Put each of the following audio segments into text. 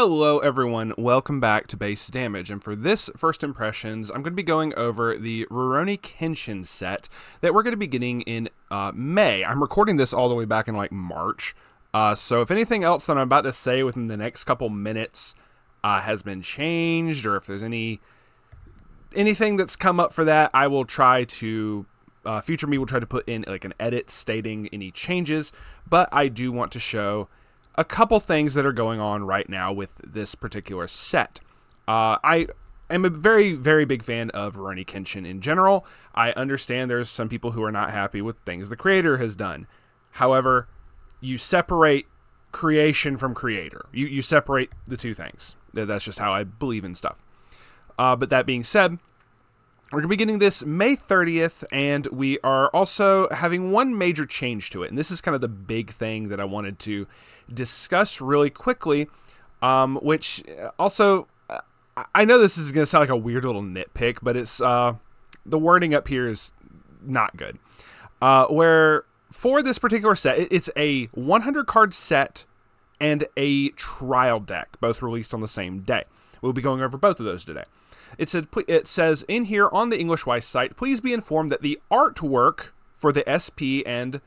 Hello everyone, welcome back to Base Damage, and for this first impressions, I'm going to be going over the Rurouni Kenshin set that we're going to be getting in May. I'm recording this all the way back in like March, so if anything else that I'm about to say within the next couple minutes has been changed, or if there's anything that's come up for that, I will try to, future me will try to put in like an edit stating any changes, but I do want to show a couple things that are going on right now with this particular set. I am a very, very big fan of Rurouni Kenshin in general. I understand there's some people who are not happy with things the creator has done. However, you separate creation from creator. You separate the two things. That's just how I believe in stuff. But that being said, we're going to be getting this May 30th, and we are also having one major change to it. And this is kind of the big thing that I wanted to discuss really quickly, which also, I know this is going to sound like a weird little nitpick, but it's the wording up here is not good. Where for this particular set, it's a 100 card set and a trial deck, both released on the same day. We'll be going over both of those today. It says in here on the English Weiss site, please be informed that the artwork for the SP and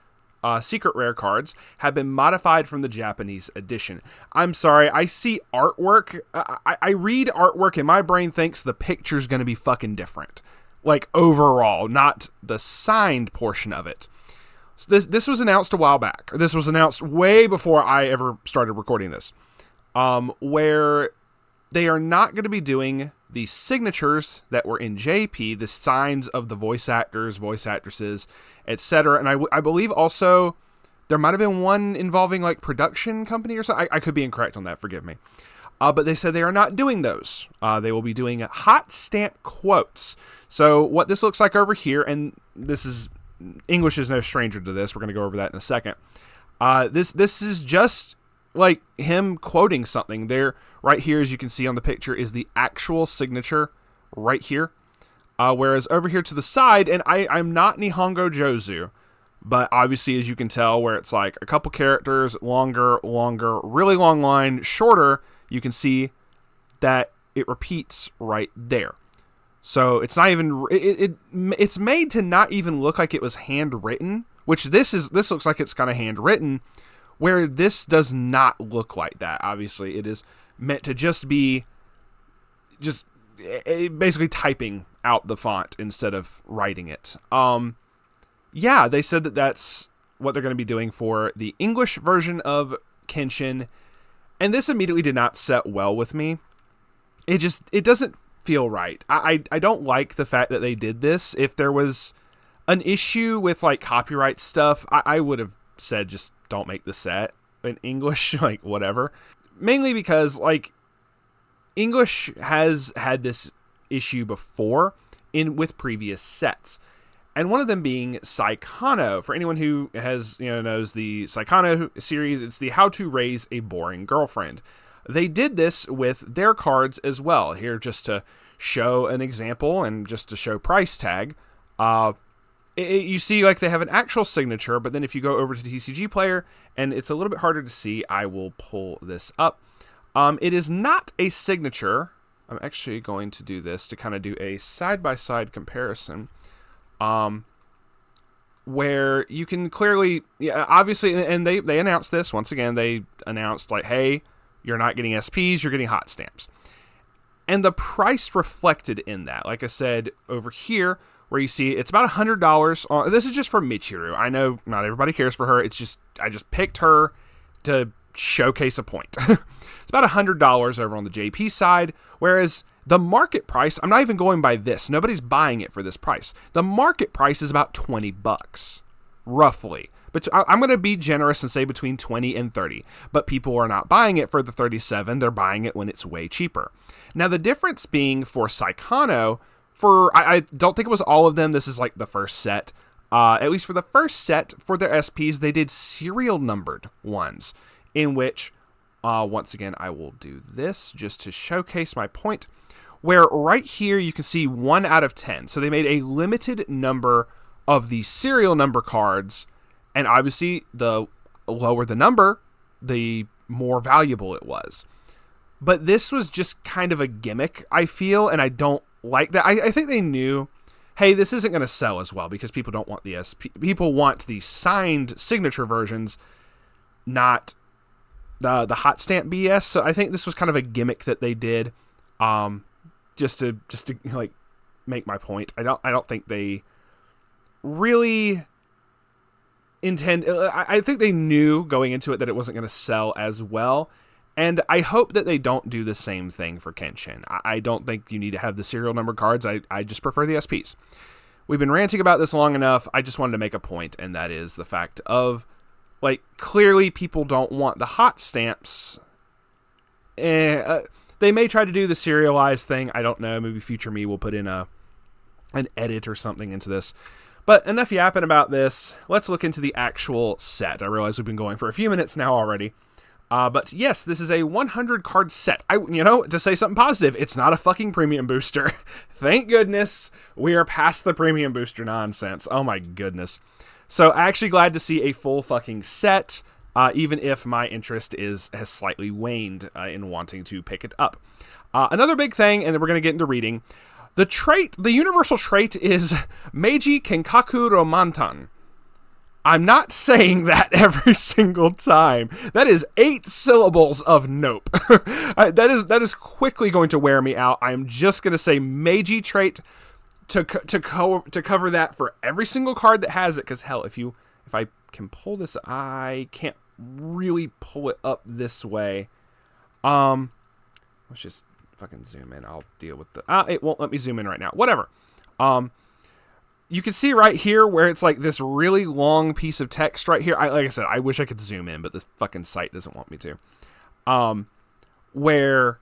secret rare cards have been modified from the Japanese edition. I'm sorry, I see artwork. I read artwork and my brain thinks the picture's going to be fucking different. Like overall, not the signed portion of it. So this was announced a while back. This was announced way before I ever started recording this. Where they are not going to be doing the signatures that were in JP, the signs of the voice actors, voice actresses, etc. And I believe also there might have been one involving like production company or something. I could be incorrect on that, forgive me. But they said they are not doing those. They will be doing hot stamp quotes. So what this looks like over here, and this is, English is no stranger to this. We're going to go over that in a second. This is just like him quoting something there. Right here, as you can see on the picture, is the actual signature right here. Whereas over here to the side, and I'm not Nihongo Jozu, but obviously, as you can tell, where it's like a couple characters, longer, really long line, shorter, you can see that it repeats right there. So it's not even, it's made to not even look like it was handwritten, which this looks like it's kind of handwritten, where this does not look like that. Obviously, it is meant to just be basically typing out the font instead of writing it. Yeah, they said that that's what they're going to be doing for the English version of Kenshin, and this immediately did not set well with me. It doesn't feel right. I don't like the fact that they did this. If there was an issue with like copyright stuff, I would have said just don't make the set in English, like whatever. Mainly because like English has had this issue before with previous sets. And one of them being Saikano. For anyone who has, knows the Saikano series, it's the How to Raise a Boring Girlfriend. They did this with their cards as well. Here, just to show an example and just to show price tag, you see like they have an actual signature, but then if you go over to the TCG player, and it's a little bit harder to see, I will pull this up. It is not a signature. I'm actually going to do this to kind of do a side-by-side comparison, where you can clearly, obviously, and they announced this, once again, they announced like, hey, you're not getting SPs, you're getting hot stamps. And the price reflected in that. Like I said, over here, where you see it's about $100. This is just for Michiru. I know not everybody cares for her. It's just, I just picked her to showcase a point. It's about $100 over on the JP side, whereas the market price, I'm not even going by this. Nobody's buying it for this price. The market price is about $20, roughly. But I'm going to be generous and say between 20 and 30. But people are not buying it for the 37. They're buying it when it's way cheaper. Now, the difference being for Saikano, I don't think it was all of them. This is like the first set. At least for the first set, for their SPs, they did serial numbered ones, in which, once again, I will do this just to showcase my point, where right here you can see 1 out of 10. So they made a limited number of the serial number cards, and obviously the lower the number, the more valuable it was. But this was just kind of a gimmick, I feel, and I don't like that. I think they knew, hey, this isn't going to sell as well because people don't want the SP. People want the signed signature versions, not the hot stamp BS. So I think this was kind of a gimmick that they did, just to like make my point. I don't think they really intend. I think they knew going into it that it wasn't going to sell as well. And I hope that they don't do the same thing for Kenshin. I don't think you need to have the serial number cards. I just prefer the SPs. We've been ranting about this long enough. I just wanted to make a point, and that is the fact of, like, clearly people don't want the hot stamps. They may try to do the serialized thing. I don't know. Maybe future me will put in an edit or something into this. But enough yapping about this. Let's look into the actual set. I realize we've been going for a few minutes now already. But yes, this is a 100 card set. To say something positive, it's not a fucking premium booster. Thank goodness we are past the premium booster nonsense. Oh my goodness. So actually glad to see a full fucking set, even if my interest has slightly waned in wanting to pick it up. Another big thing, and then we're going to get into reading. The universal trait is Meiji Kenkaku Romantan. I'm not saying that every single time. That is 8 syllables of nope. That is quickly going to wear me out. I'm just going to say Meiji trait to cover that for every single card that has it. Because hell, if I can pull this, I can't really pull it up this way. Let's just fucking zoom in. I'll deal with it won't let me zoom in right now. Whatever. You can see right here where it's like this really long piece of text right here. Like I said, I wish I could zoom in, but this fucking site doesn't want me to. Where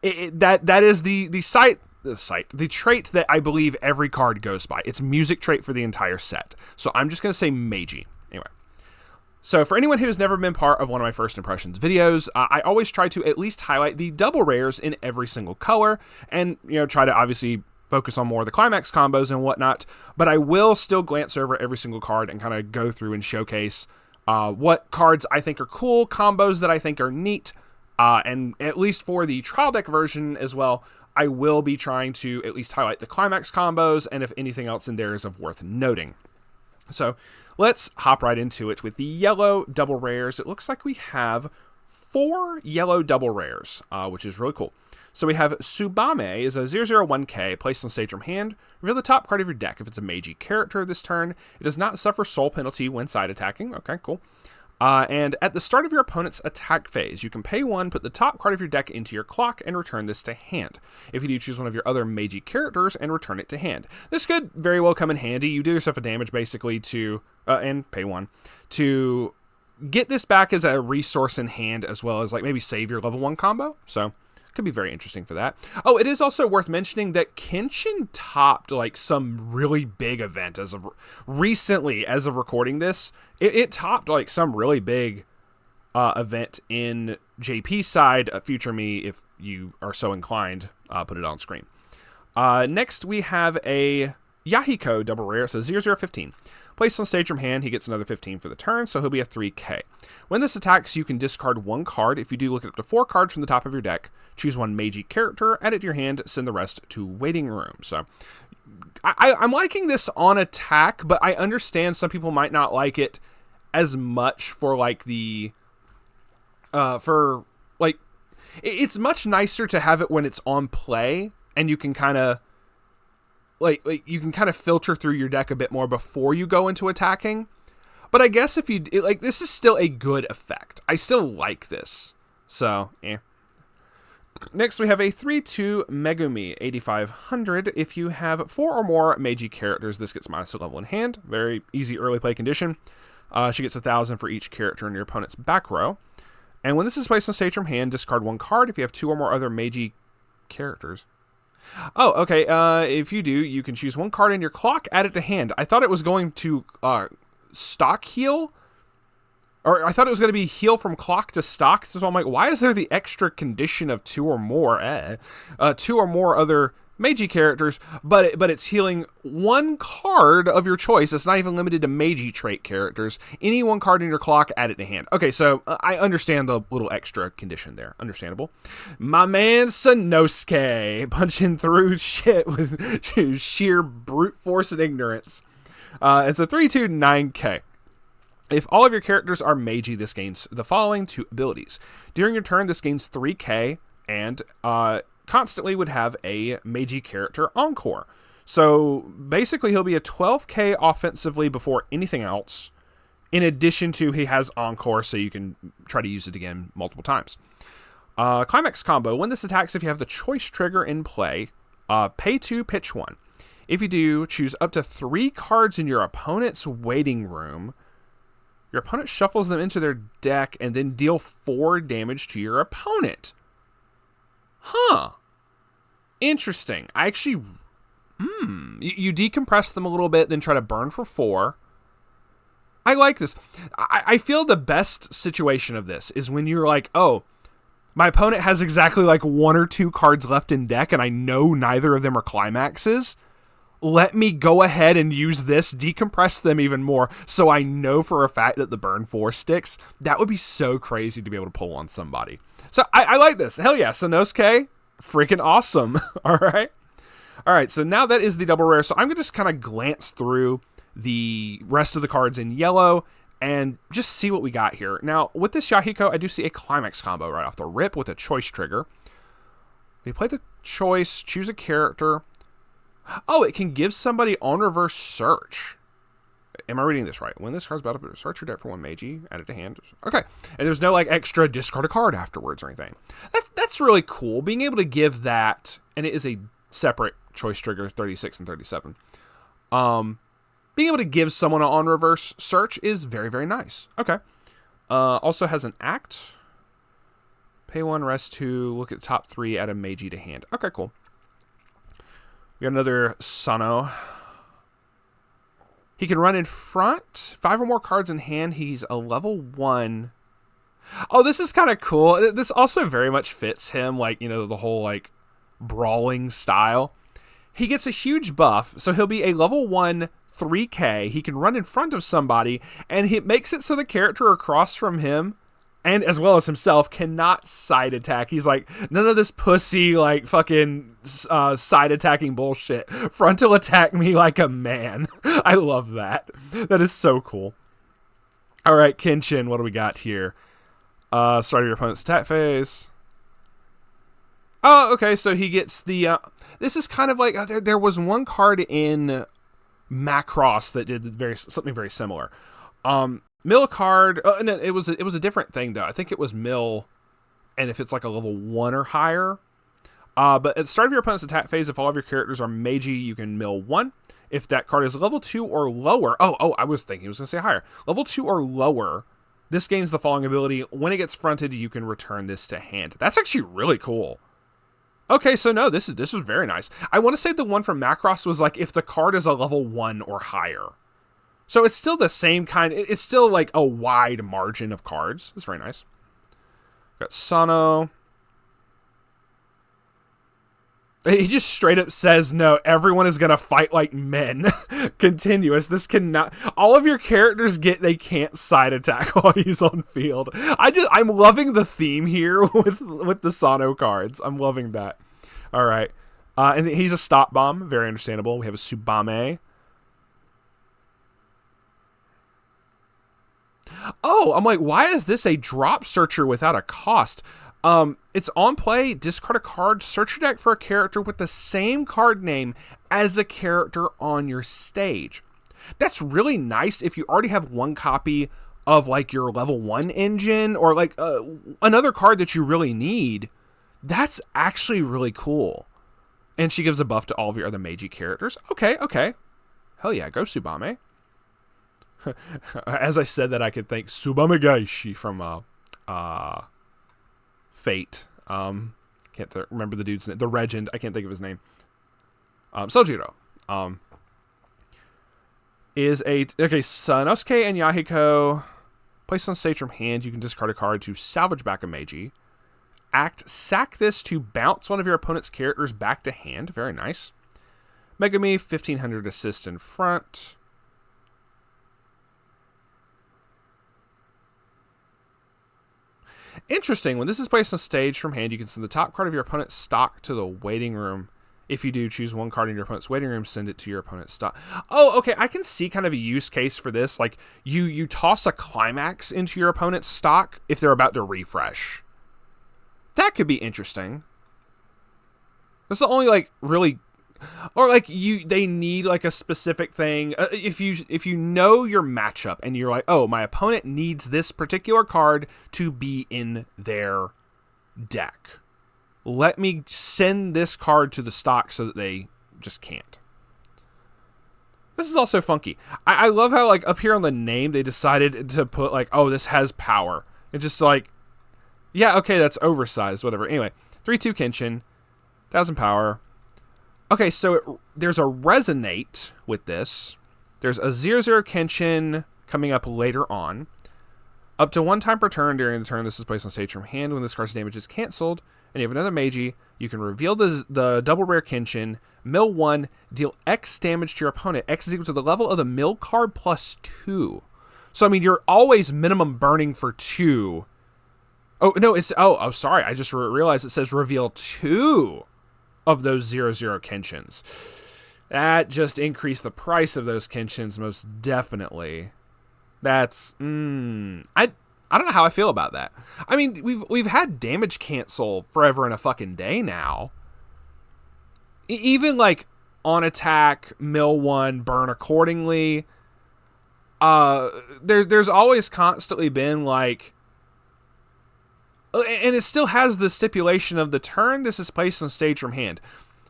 that is the trait that I believe every card goes by. It's music trait for the entire set. So I'm just going to say Meiji. Anyway. So for anyone who has never been part of one of my first impressions videos, I always try to at least highlight the double rares in every single color and, try to obviously focus on more of the climax combos and whatnot, but I will still glance over every single card and kind of go through and showcase what cards I think are cool, combos that I think are neat, and at least for the trial deck version as well, I will be trying to at least highlight the climax combos and if anything else in there is of worth noting. So let's hop right into it with the yellow double rares. It looks like we have 4 yellow double rares, which is really cool. So we have Tsubame is a 0/1K placed on stage from hand. Reveal the top card of your deck. If it's a Meiji character this turn, it does not suffer soul penalty when side attacking. Okay, cool. And at the start of your opponent's attack phase, you can pay 1, put the top card of your deck into your clock, and return this to hand. If you do, choose one of your other Meiji characters and return it to hand. This could very well come in handy. You do yourself a damage basically and pay 1 to get this back as a resource in hand, as well as like maybe save your level 1 combo. So could be very interesting for that. Oh, it is also worth mentioning that Kenshin topped like some really big event recently as of recording this. It topped like some really big event in JP side. Future me, if you are so inclined, put it on screen. Next we have a Yahiko double rare. It says 0/15. Placed on stage from hand, he gets another 15 for the turn, so he'll be a 3K. When this attacks, you can discard 1 card. If you do, look at up to 4 cards from the top of your deck. Choose 1 Meiji character, add it to your hand, send the rest to waiting room. So I'm liking this on attack, but I understand some people might not like it as much for like it's much nicer to have it when it's on play, and you can kind of you can kind of filter through your deck a bit more before you go into attacking. But I guess if this is still a good effect. I still like this. So, yeah. Next, we have a 3/2 Megumi 8500. If you have 4 or more Meiji characters, this gets minus a level in hand. Very easy early play condition. She gets 1,000 for each character in your opponent's back row. And when this is placed on stage from hand, discard 1 card. If you have 2 or more other Meiji characters. Oh, okay. If you do, you can choose 1 card in your clock, add it to hand. I thought it was going to stock heal, or I thought it was going to be heal from clock to stock. So I'm like, why is there the extra condition of 2 or more? 2 or more other Meiji characters, but it's healing one card of your choice. It's not even limited to Meiji trait characters. Any one card in your clock, add it to hand. Okay, so I understand the little extra condition there. Understandable. My man Sanosuke punching through shit with sheer brute force and ignorance. It's a 3/2 9K. If all of your characters are Meiji, this gains the following 2 abilities. During your turn, this gains 3K and constantly would have a Meiji character encore. So basically he'll be a 12K offensively before anything else, in addition to he has encore, so you can try to use it again multiple times. Climax combo. When this attacks, if you have the choice trigger in play, pay 2, pitch 1. If you do, choose up to 3 cards in your opponent's waiting room. Your opponent shuffles them into their deck and then deal 4 damage to your opponent. Huh. Interesting. I actually... You decompress them a little bit, then try to burn for 4. I like this. I feel the best situation of this is when you're like, oh, my opponent has exactly like 1 or 2 cards left in deck, and I know neither of them are climaxes. Let me go ahead and use this, decompress them even more, so I know for a fact that the burn 4 sticks. That would be so crazy to be able to pull on somebody. So I like this. Hell yeah, Sanosuke, freaking awesome. All right, so now that is the double rare. So I'm going to just kind of glance through the rest of the cards in yellow and just see what we got here. Now, with this Yahiko, I do see a climax combo right off the rip with a choice trigger. We play the choice, choose a character. Oh, it can give somebody on reverse search. Am I reading this right? When this card's about to search your deck for 1 Meiji, add it to hand. Okay. And there's no like extra discard a card afterwards or anything. That's really cool. Being able to give that, and it is a separate choice trigger, 36 and 37. Being able to give someone an on reverse search is very, very nice. Okay. Also has an act. Pay 1, rest 2, look at the top 3, add a Meiji to hand. Okay, cool. We got another Sano. He can run in front. 5 or more cards in hand. He's a level 1. Oh, this is kind of cool. This also very much fits him, like, you know, the whole, like, brawling style. He gets a huge buff, so he'll be a level 1 3K. He can run in front of somebody, and it makes it so the character across from him, and as well as himself, cannot side attack. He's like, none of this pussy, like, fucking side attacking bullshit. Frontal attack me like a man. I love that. That is so cool. All right, Kenshin, what do we got here? Start of your opponent's attack phase. Oh, okay, so he gets the... this is kind of like... there was one card in Macross that did something very similar. Mill card, no, it was a different thing though. I think it was mill, and if it's like a level 1 or higher. But at the start of your opponent's attack phase, if all of your characters are Meiji, you can mill 1. If that card is level 2 or lower, I was thinking he was going to say higher. Level 2 or lower, this gains the following ability. When it gets fronted, you can return this to hand. That's actually really cool. Okay, so no, this is very nice. I want to say the one from Macross was like if the card is a level 1 or higher. So it's still the same kind. It's still like a wide margin of cards. It's very nice. Got Sano. He just straight up says, no, everyone is going to fight like men. Continuous. This cannot... all of your characters they can't side attack while he's on field. I'm loving the theme here with the Sano cards. I'm loving that. All right. And he's a stop bomb. Very understandable. We have a Tsubame. Oh, I'm like, why is this a drop searcher without a cost? It's on play, discard a card, search your deck for a character with the same card name as a character on your stage. That's really nice if you already have one copy of like your level 1 engine or like another card that you really need. That's actually really cool. And she gives a buff to all of your other Meiji characters. Okay. Hell yeah, go Tsubame. As I said that, I could think Tsubame Gaishi from Fate. Can't remember the dude's name. The Regent. I can't think of his name. Sojiro. Is a... okay, Sanosuke and Yahiko. Placed on stage from hand, you can discard a card to salvage back a Meiji. act, sack this to bounce one of your opponent's characters back to hand. Very nice. Megami, 1500 assist in front. Interesting. When this is placed on stage from hand, you can send the top card of your opponent's stock to the waiting room. If you do, choose one card in your opponent's waiting room, send it to your opponent's stock. Oh, okay. I can see kind of a use case for this. Like, you toss a climax into your opponent's stock if they're about to refresh. That could be interesting. That's the only, like, really... Or, like, they need, like, a specific thing. If you know your matchup and you're like, oh, my opponent needs this particular card to be in their deck. Let me send this card to the stock so that they just can't. This is also funky. I love how, like, up here on the name, they decided to put, like, oh, this has power. It's just like, yeah, okay, that's oversized, whatever. Anyway, 3/2 Kenshin, 1000 power. Okay, so there's a Resonate with this. There's a 0/0 Kenshin coming up later on. Up to 1 time per turn during the turn this is placed on stage from hand. When this card's damage is cancelled, and you have another Meiji, you can reveal the double rare Kenshin, mill 1, deal X damage to your opponent. X is equal to the level of the mill card plus 2. So, I mean, you're always minimum burning for 2. Oh, no, it's... Oh, sorry. I just realized it says reveal 2 of those 0/0 Kenshins. That just increased the price of those Kenshins most definitely. That's... I don't know how I feel about that. I mean, we've had damage cancel forever and a fucking day now. Even like on attack, mill 1, burn accordingly. There's always constantly been like, and it still has the stipulation of the turn this is placed on stage from hand.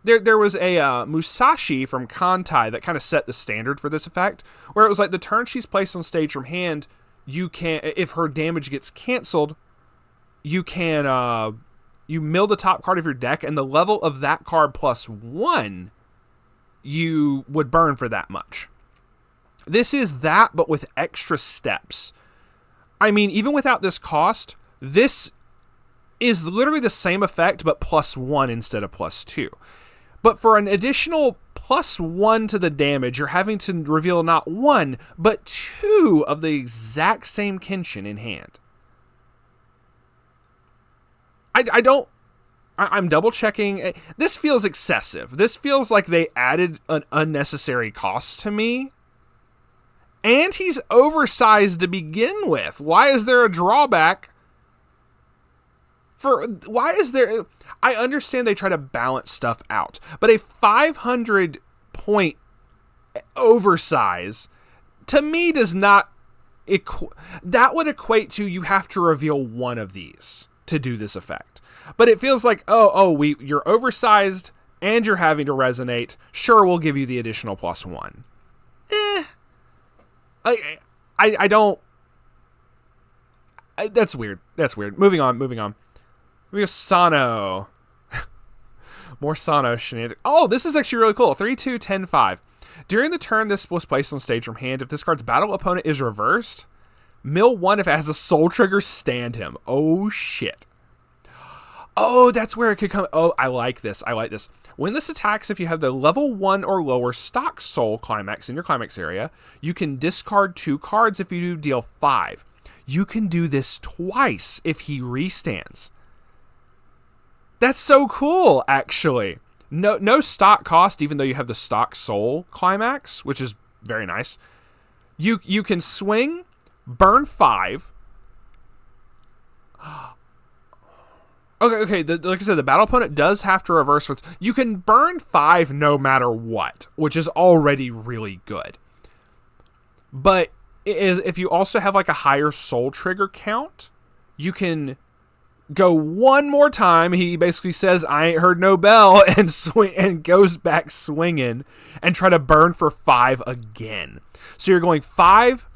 There was a Musashi from Kantai that kind of set the standard for this effect, where it was like the turn she's placed on stage from hand, you can, if her damage gets canceled, you can you mill the top card of your deck, and the level of that card plus 1 you would burn for that much. This is that, but with extra steps. I mean, even without this cost, this is literally the same effect, but plus 1 instead of plus 2. But for an additional plus 1 to the damage, you're having to reveal not 1, but 2 of the exact same Kenshin in hand. I'm double checking. This feels excessive. This feels like they added an unnecessary cost to me. And he's oversized to begin with. Why is there a drawback? Why is there... I understand they try to balance stuff out, but a 500 point oversize to me does not... that would equate to you have to reveal 1 of these to do this effect. But it feels like, you're oversized and you're having to resonate. Sure, we'll give you the additional plus 1. I don't... that's weird. That's weird. Moving on. We have Sano. More Sano shenanigans. Oh, this is actually really cool. 3/2, 10/5. During the turn this was placed on stage from hand, if this card's battle opponent is reversed, mill 1 if it has a soul trigger, stand him. Oh, shit. Oh, that's where it could come. Oh, I like this. When this attacks, if you have the level 1 or lower stock soul climax in your climax area, you can discard 2 cards. If you do, deal 5. You can do this twice if he restands. That's so cool, actually. No stock cost, even though you have the stock soul climax, which is very nice. You can swing, burn 5. Okay. Like I said, the battle opponent does have to reverse with... You can burn 5 no matter what, which is already really good. But if you also have like a higher soul trigger count, you can go 1 more time. He basically says, I ain't heard no bell, and swing, and goes back swinging and try to burn for 5 again. So you're going 5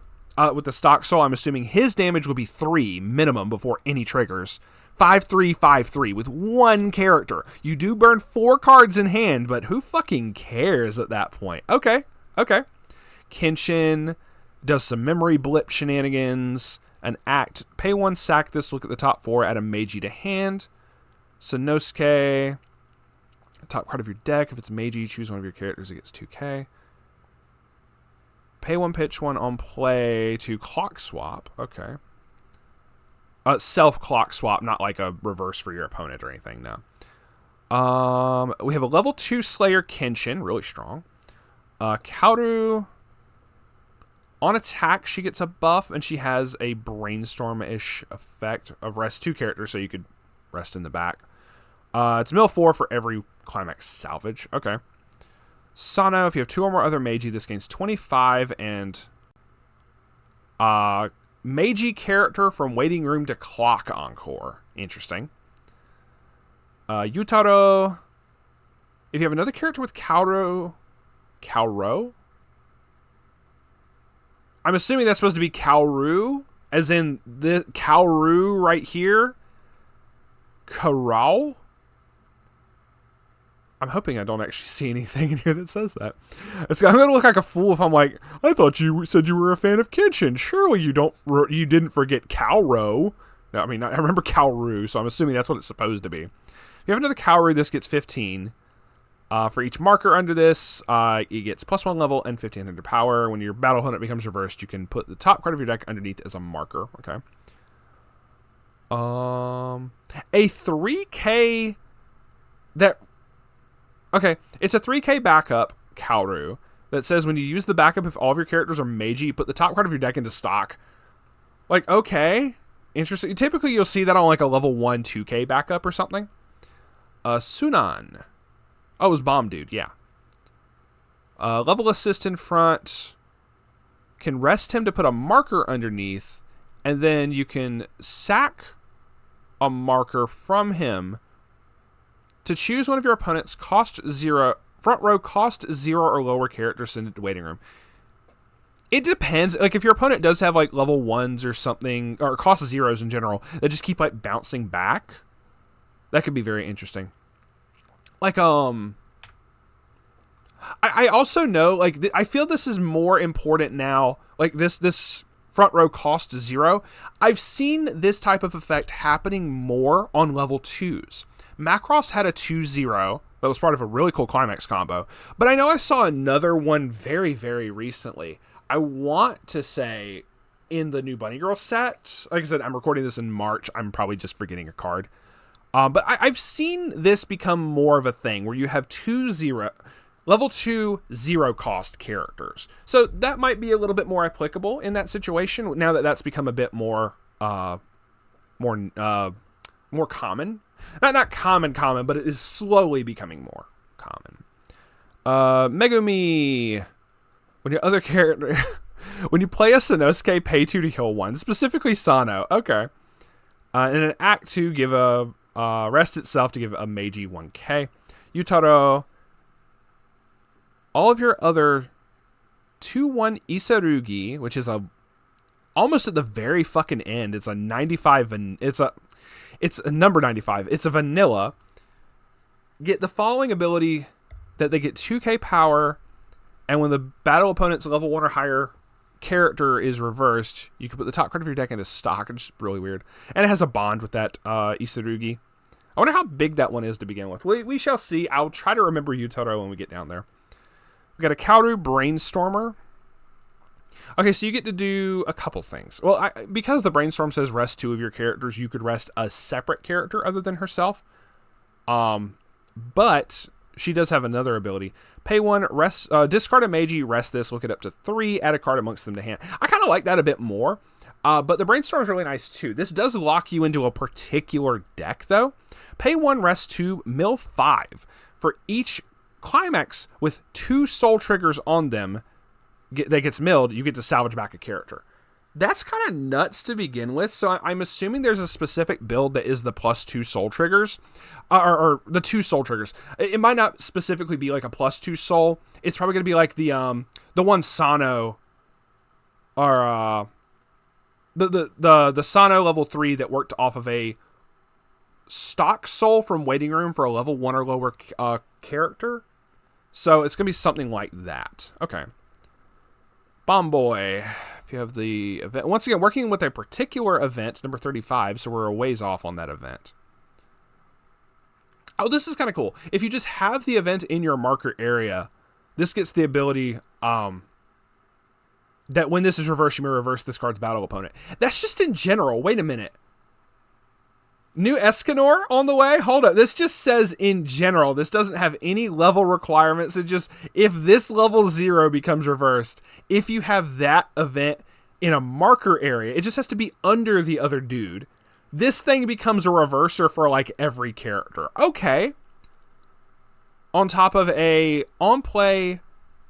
with the stock soul. I'm assuming his damage would be 3 minimum before any triggers. 5/3, 5/3 with 1 character. You do burn 4 cards in hand, but who fucking cares at that point? Okay. Kenshin does some memory blip shenanigans. An act. Pay 1, sack this, look at the top 4, add a Meiji to hand. Sonosuke, top card of your deck. If it's Meiji, choose one of your characters. It gets 2k. Pay 1, pitch 1 on play to clock swap. Okay. Self clock swap, not like a reverse for your opponent or anything, no. We have a level 2 Slayer Kenshin, really strong. Kaoru, on attack, she gets a buff, and she has a brainstorm-ish effect of rest 2 characters, so you could rest in the back. It's mill 4 for every climax salvage. Okay. Sano, if you have 2 or more other Meiji, this gains 25, and Meiji character from waiting room to clock encore. Interesting. Yutaro, if you have another character with Kaoru, I'm assuming that's supposed to be Kaoru, as in the Kaoru right here. Karao? I'm hoping I don't actually see anything in here that says that. I'm going to look like a fool if I'm like, I thought you said you were a fan of Kenshin. Surely you didn't forget Kaoro. No, I mean, I remember Kaoru, so I'm assuming that's what it's supposed to be. If you have another Kaoru, this gets 15. For each marker under this, it gets +1 level and 1500 power. When your battle opponent becomes reversed, you can put the top card of your deck underneath as a marker. Okay. A 3k that... Okay, it's a 3k backup, Kaoru, that says when you use the backup, if all of your characters are Meiji, you put the top card of your deck into stock. Like, okay. Interesting. Typically, you'll see that on like a level 1 2k backup or something. Sunan. Oh, it was Bomb Dude, yeah. Level assist in front. Can rest him to put a marker underneath, and then you can sack a marker from him to choose one of your opponent's cost 0, front row cost 0 or lower characters sent into waiting room. It depends. Like, if your opponent does have, like, level 1s or something, or cost 0s in general, that just keep, like, bouncing back, that could be very interesting. Like, I also know, like, I feel this is more important now. Like, this front row cost 0. I've seen this type of effect happening more on level 2s. Macross had a 2-0 that was part of a really cool climax combo, but I know I saw another one very, very recently. I want to say in the new Bunny Girl set. Like I said, I'm recording this in March. I'm probably just forgetting a card. But I've seen this become more of a thing where you have level 2 0 cost characters. So that might be a little bit more applicable in that situation now that that's become a bit more common. Not common, but it is slowly becoming more common. Megumi, when your other character, when you play a Sonosuke, pay 2 to heal 1, specifically Sano. Okay. In an Act 2, give a rest itself to give a Meiji 1k. Yutaro, all of your other 2-1 Isarugi, which is almost at the very fucking end. It's a 95, and it's a number 95. It's a vanilla. Get the following ability that they get 2k power, and when the battle opponent's level 1 or higher character is reversed, you can put the top card of your deck into stock. It's just really weird. And it has a bond with that Isarugi. I wonder how big that one is to begin with. We shall see. I'll try to remember Yutaro when we get down there. We got a Kaoru Brainstormer. Okay, so you get to do a couple things. Well, because the Brainstorm says rest 2 of your characters, you could rest a separate character other than herself. But she does have another ability. Pay 1, rest, discard a Meiji, rest this, look it up to 3, add a card amongst them to hand. I kind of like that a bit more. But the Brainstorm is really nice too. This does lock you into a particular deck though. Pay 1, rest 2, mill 5. For each climax with 2 soul triggers on them that gets milled, you get to salvage back a character. That's kind of nuts to begin with, so I'm assuming there's a specific build that is the +2 soul triggers, or the 2 soul triggers. It might not specifically be like a +2 soul. It's probably going to be like the one Sano, or the Sano level 3 that worked off of a stock soul from waiting room for a level 1 or lower character. So it's going to be something like that. Okay. Bomb Boy, if you have the event, once again, working with a particular event, number 35, so we're a ways off on that event. Oh, this is kind of cool. If you just have the event in your marker area, this gets the ability that when this is reversed, you may reverse this card's battle opponent. That's just in general. Wait a minute. New Escanor on the way? Hold up. This just says in general. This doesn't have any level requirements. It just, if this level 0 becomes reversed, if you have that event in a marker area, it just has to be under the other dude. This thing becomes a reverser for like every character. Okay. On top of a on play,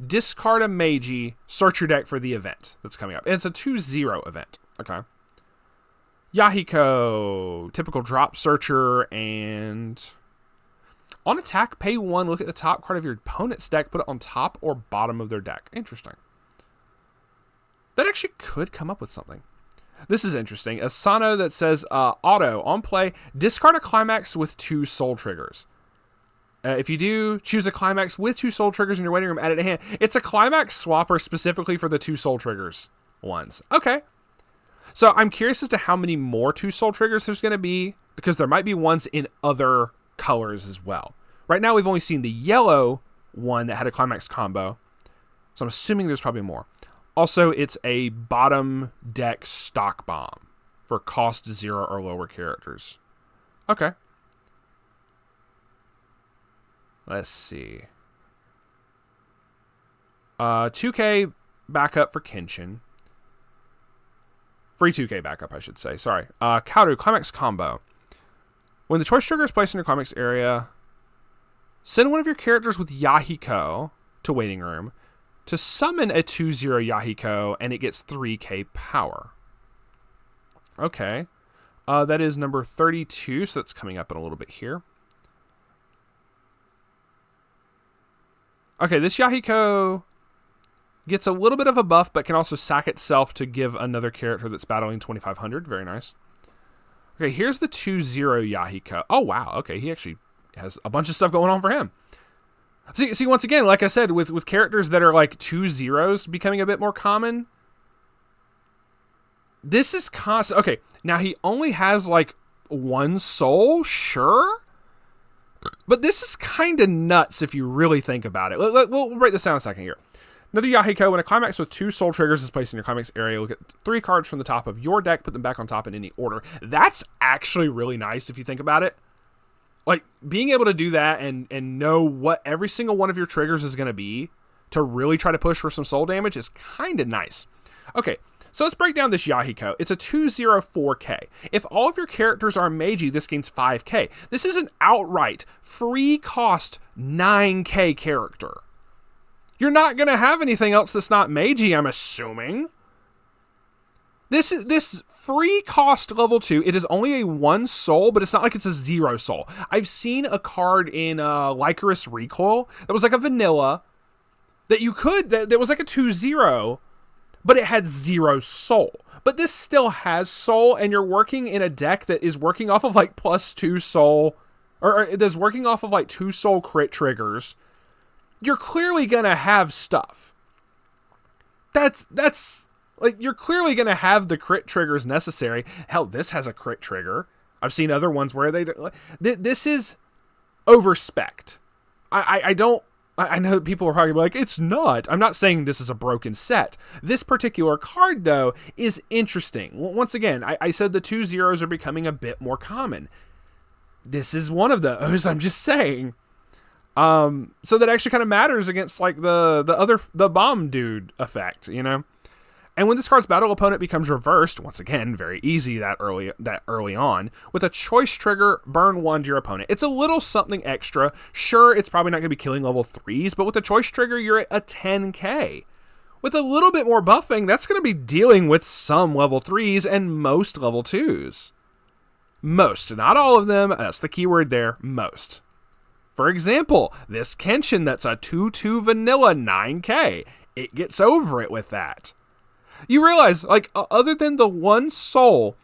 discard a Meiji, search your deck for the event that's coming up. And it's a 2-0 event. Okay. Yahiko, typical drop searcher, and on attack, pay 1, look at the top card of your opponent's deck, put it on top or bottom of their deck. Interesting. That actually could come up with something. This is interesting. A Sano that says, auto, on play, discard a climax with 2 soul triggers. If you do, choose a climax with 2 soul triggers in your waiting room, add it to hand. It's a climax swapper specifically for the 2 soul triggers ones. Okay. So I'm curious as to how many more 2 soul triggers there's going to be, because there might be ones in other colors as well. Right now we've only seen the yellow one that had a climax combo. So I'm assuming there's probably more. Also, it's a bottom deck stock bomb for cost 0 or lower characters. Okay. Let's see. 2K backup for Kenshin. Free 2K backup, I should say. Sorry. Kaoru, climax combo. When the choice trigger is placed in your climax area, send one of your characters with Yahiko to waiting room to summon a 2-0 Yahiko, and it gets 3k power. Okay. That is number 32, so that's coming up in a little bit here. Okay, this Yahiko gets a little bit of a buff, but can also sack itself to give another character that's battling 2500. Very nice. Okay, here's the 2-0 Yahiko. Oh, wow. Okay, he actually has a bunch of stuff going on for him. See, once again, like I said, with characters that are like 2-0s becoming a bit more common, this is constant. Okay, now he only has like 1 soul, sure. But this is kind of nuts if you really think about it. We'll break this down a second here. Another Yahiko, when a climax with 2 soul triggers is placed in your climax area, look at 3 cards from the top of your deck, put them back on top in any order. That's actually really nice if you think about it. Like, being able to do that and know what every single one of your triggers is going to be to really try to push for some soul damage is kind of nice. Okay, so let's break down this Yahiko. It's a 2-0-4K. If all of your characters are Meiji, this gains 5k. This is an outright free cost 9k character. You're not going to have anything else that's not Meiji, I'm assuming. This free cost level 2, it is only a 1 soul, but it's not like it's a 0 soul. I've seen a card in Lycaris Recoil that was like a vanilla that you could, that was like a 2-0, but it had 0 soul. But this still has soul, and you're working in a deck that is working off of like +2 soul, or it is working off of like 2 soul crit triggers. You're clearly going to have stuff. That's like, you're clearly going to have the crit triggers necessary. Hell, this has a crit trigger. I've seen other ones where this is over-spec'd. I know people are probably like, it's not. I'm not saying this is a broken set. This particular card, though, is interesting. Once again, I said the 2-0s are becoming a bit more common. This is one of those, I'm just saying. So that actually kind of matters against like the bomb dude effect, you know? And when this card's battle opponent becomes reversed, once again, very easy that early on, with a choice trigger, burn 1 to your opponent. It's a little something extra. Sure, it's probably not going to be killing level 3s, but with a choice trigger, you're at a 10k. With a little bit more buffing, that's going to be dealing with some level 3s and most level 2s. Most, not all of them. That's the keyword there, most. For example, this Kenshin that's a 2-2 vanilla 9k. It gets over it with that. You realize, like, other than the 1 soul,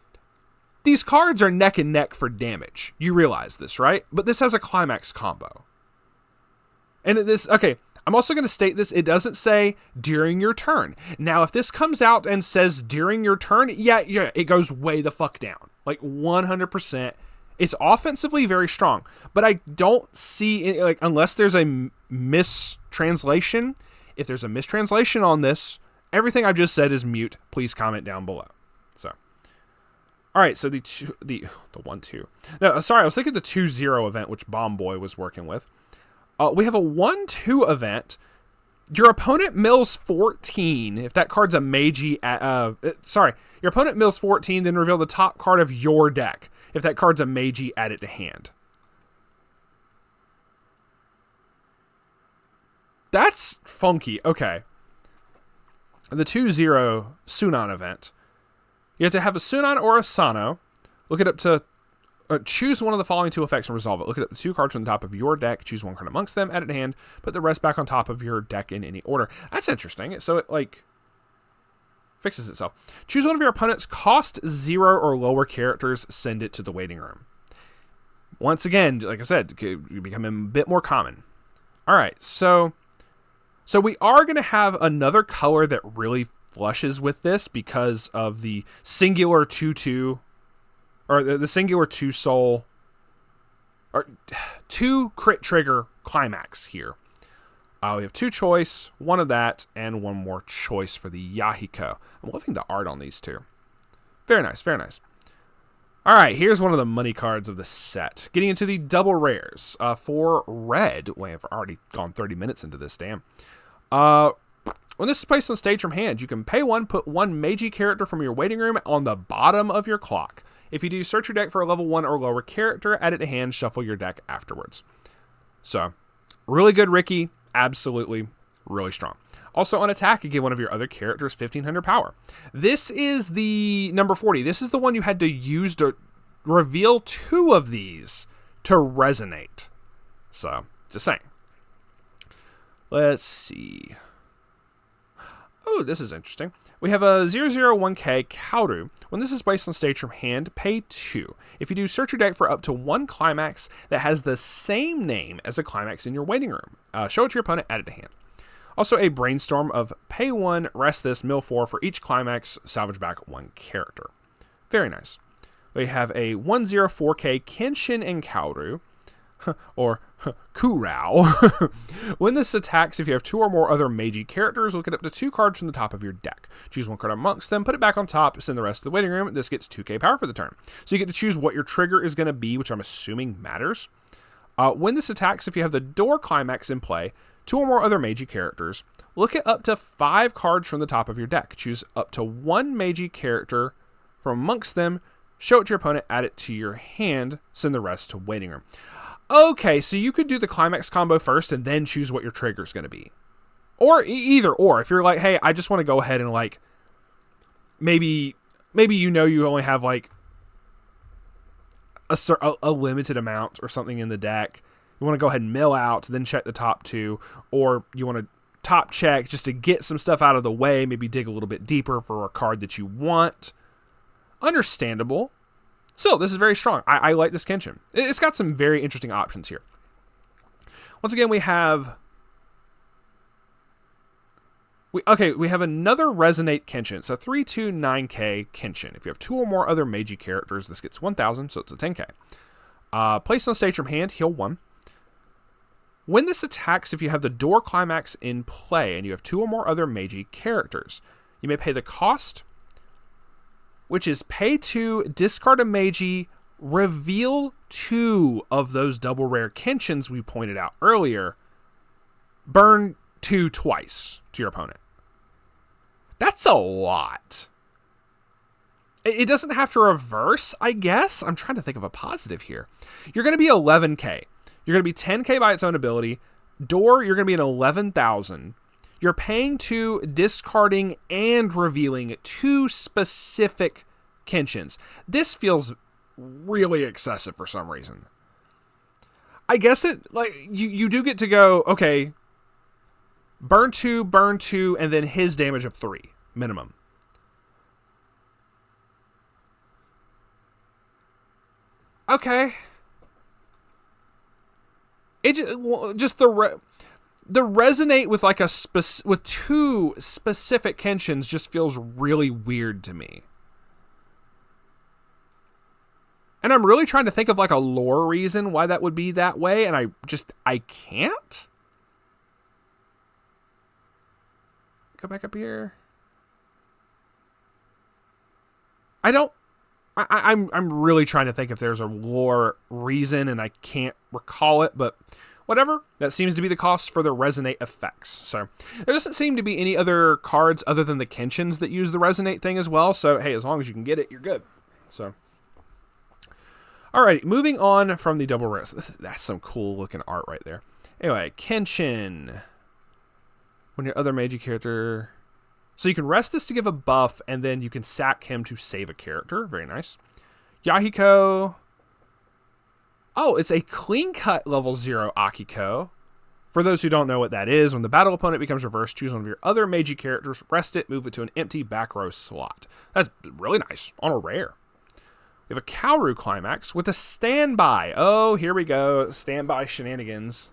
these cards are neck and neck for damage. You realize this, right? But this has a climax combo. And okay, I'm also going to state this. It doesn't say during your turn. Now, if this comes out and says during your turn, yeah, it goes way the fuck down. Like 100%. It's offensively very strong, but I don't see, like, unless there's a mistranslation. If there's a mistranslation on this, everything I've just said is mute. Please comment down below. So, all right. So the 1-2. No, sorry, I was thinking the 2-0 event, which Bomb Boy was working with. We have a 1-2 event. Your opponent mills 14. If that card's a Meiji, your opponent mills 14, then reveal the top card of your deck. If that card's a Meiji, add it to hand. That's funky. Okay. The 2-0 Sunan event. You have to have a Sunan or a Sano. Look it up to... choose one of the following 2 effects and resolve it. Look at the 2 cards from the top of your deck. Choose 1 card amongst them. Add it to hand. Put the rest back on top of your deck in any order. That's interesting. So it, like, fixes itself. Choose one of your opponent's cost 0 or lower characters. Send it to the waiting room. Once again, like I said, it become a bit more common. All right. So we are going to have another color that really flushes with this because of the singular 2-2. Or the singular 2-soul, or 2 crit trigger climax here. We have 2 choice, 1 of that, and 1 more choice for the Yahiko. I'm loving the art on these 2. Very nice, very nice. All right, here's one of the money cards of the set. Getting into the double rares. For red, I've already gone 30 minutes into this, damn. When this is placed on stage from hand, you can pay 1, put 1 Meiji character from your waiting room on the bottom of your clock. If you do, search your deck for a level 1 or lower character, add it to hand, shuffle your deck afterwards. So, really good, Ricky. Absolutely, really strong. Also, on attack, you give one of your other characters 1,500 power. This is the number 40. This is the one you had to use to reveal 2 of these to resonate. So, just saying. Let's see. Oh, this is interesting. We have a 001K Kaoru. When this is placed on stage from hand, pay 2. If you do, search your deck for up to 1 climax that has the same name as a climax in your waiting room. Show it to your opponent, add it to hand. Also, a brainstorm of pay 1, rest this, mill 4 for each climax, salvage back 1 character. Very nice. We have a 104K Kenshin and Kaoru. Or Kurao. When this attacks, if you have 2 or more other Meiji characters, look at up to 2 cards from the top of your deck. Choose 1 card amongst them, put it back on top, send the rest to the waiting room. This gets 2k power for the turn. So you get to choose what your trigger is going to be, which I'm assuming matters. When this attacks, if you have the door climax in play, 2 or more other Meiji characters, look at up to 5 cards from the top of your deck. Choose up to 1 Meiji character from amongst them, show it to your opponent, add it to your hand, send the rest to waiting room. Okay, so you could do the climax combo first and then choose what your trigger is going to be. Or either or. If you're like, hey, I just want to go ahead and, like, maybe you only have, like, a limited amount or something in the deck. You want to go ahead and mill out, then check the top 2. Or you want to top check just to get some stuff out of the way, maybe dig a little bit deeper for a card that you want. Understandable. Still, this is very strong. I like this Kenshin. It's got some very interesting options here. Once again, we have another Resonate Kenshin. It's a 329K Kenshin. If you have 2 or more other Meiji characters, this gets 1,000, so it's a 10K. Placed on stage from hand, heal 1. When this attacks, if you have the door climax in play and you have 2 or more other Meiji characters, you may pay the cost, which is pay 2, discard a Meiji, reveal 2 of those double rare Kenshins we pointed out earlier, burn 2 twice to your opponent. That's a lot. It doesn't have to reverse, I guess. I'm trying to think of a positive here. You're going to be 11k. You're going to be 10k by its own ability. Door, you're going to be an 11,000. You're paying 2, discarding, and revealing 2 specific Kenshins. This feels really excessive for some reason. I guess you do get to go, okay, burn 2, and then his damage of 3, minimum. Okay. It just the resonate with like with 2 specific Kenshins just feels really weird to me. And I'm really trying to think of like a lore reason why that would be that way, and I can't. Go back up here. I'm really trying to think if there's a lore reason, and I can't recall it, but whatever. That seems to be the cost for the resonate effects. So there doesn't seem to be any other cards other than the Kenshins that use the resonate thing as well. So hey, as long as you can get it, you're good. So alrighty, moving on from the double wrist. That's some cool looking art right there. Anyway, Kenshin. When your other Meiji character... So you can rest this to give a buff, and then you can sack him to save a character. Very nice. Yahiko. Oh, it's a clean cut level 0 Akiko. For those who don't know what that is, when the battle opponent becomes reversed, choose one of your other Meiji characters, rest it, move it to an empty back row slot. That's really nice on a rare. We have a Kaoru climax with a standby. Oh, here we go. Standby shenanigans.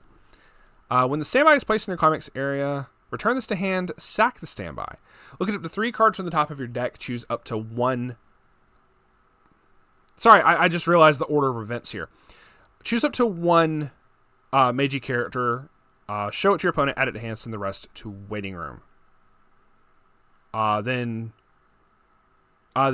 When the standby is placed in your climax area, return this to hand, sack the standby. Look at up to 3 cards from the top of your deck, choose up to 1. Sorry, I just realized the order of events here. Choose up to 1 Meiji character, show it to your opponent, add it to hand, send the rest to waiting room. Then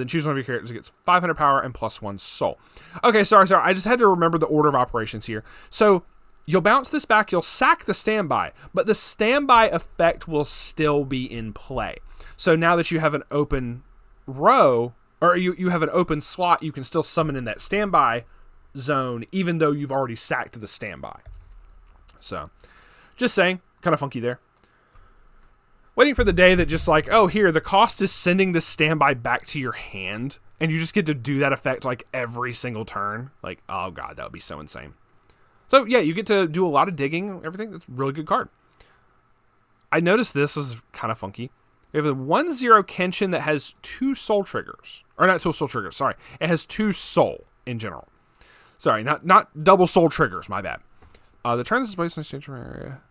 choose one of your characters that gets 500 power and +1 soul. Okay, sorry. I just had to remember the order of operations here. So you'll bounce this back, you'll sack the standby, but the standby effect will still be in play. So now that you have an open row, or you have an open slot, you can still summon in that standby zone, even though you've already sacked the standby. So, just saying, kind of funky there. Waiting for the day that just like, oh, here, the cost is sending the standby back to your hand, and you just get to do that effect like every single turn. Like, oh god, that would be so insane. So yeah, you get to do a lot of digging, everything. That's a really good card. I noticed this was kind of funky. We have a 1/0 Kenshin that has 2 soul triggers. Or not 2 soul triggers, sorry. It has 2 soul in general. Sorry, not double soul triggers, my bad. The turn this is placed in a stationary area.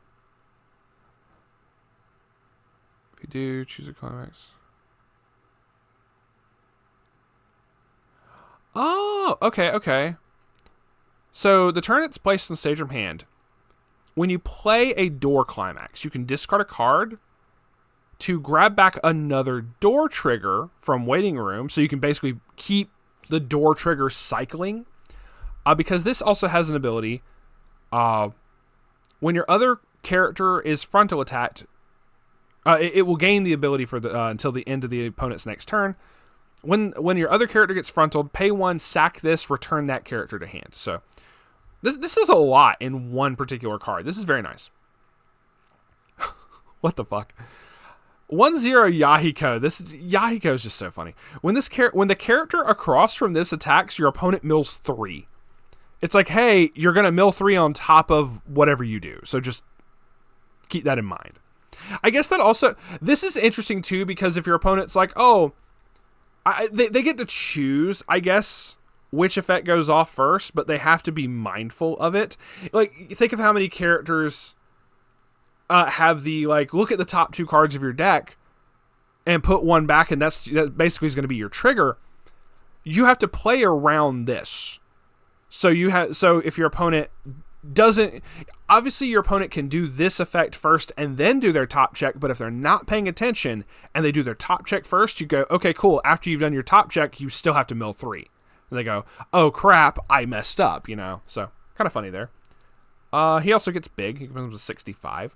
If you do, choose a climax. Oh, okay. So the turn it's placed in the stage room hand. When you play a door climax, you can discard a card to grab back another door trigger from waiting room, so you can basically keep the door trigger cycling. Because this also has an ability, when your other character is frontal attacked, it will gain the ability for the until the end of the opponent's next turn. When your other character gets frontaled, pay 1, sack this, return that character to hand. So this is a lot in one particular card. This is very nice. What the fuck? 1/0 Yahiko. Yahiko is just so funny. When the character across from this attacks, your opponent mills 3. It's like, hey, you're gonna mill 3 on top of whatever you do. So just keep that in mind. I guess that also, this is interesting too, because if your opponent's like, oh, they get to choose, I guess, which effect goes off first, but they have to be mindful of it. Like, think of how many characters have the, like, look at the top 2 cards of your deck and put 1 back, and that basically is going to be your trigger. You have to play around this. So if your opponent doesn't, obviously your opponent can do this effect first and then do their top check, but if they're not paying attention and they do their top check first, you go, okay, cool, after you've done your top check, you still have to mill 3. And they go, oh crap, I messed up, so kind of funny there. He also gets big. He becomes a 65.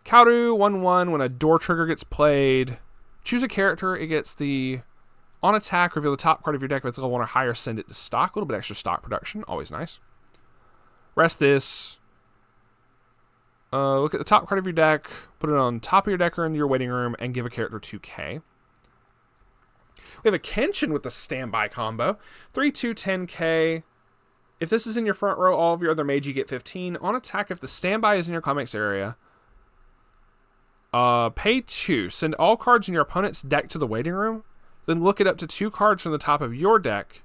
Kaoru 1/1, when a door trigger gets played, choose a character. It gets the on attack, reveal the top card of your deck. If it's level 1 or higher, send it to stock. A little bit extra stock production, always nice. Rest this. Look at the top card of your deck, put it on top of your deck or into your waiting room, and give a character 2k. We have a Kenshin with the standby combo. 3/2 10k. If this is in your front row, all of your other Meiji get 15. On attack, if the standby is in your climax area, pay 2. Send all cards in your opponent's deck to the waiting room. Then look at up to 2 cards from the top of your deck.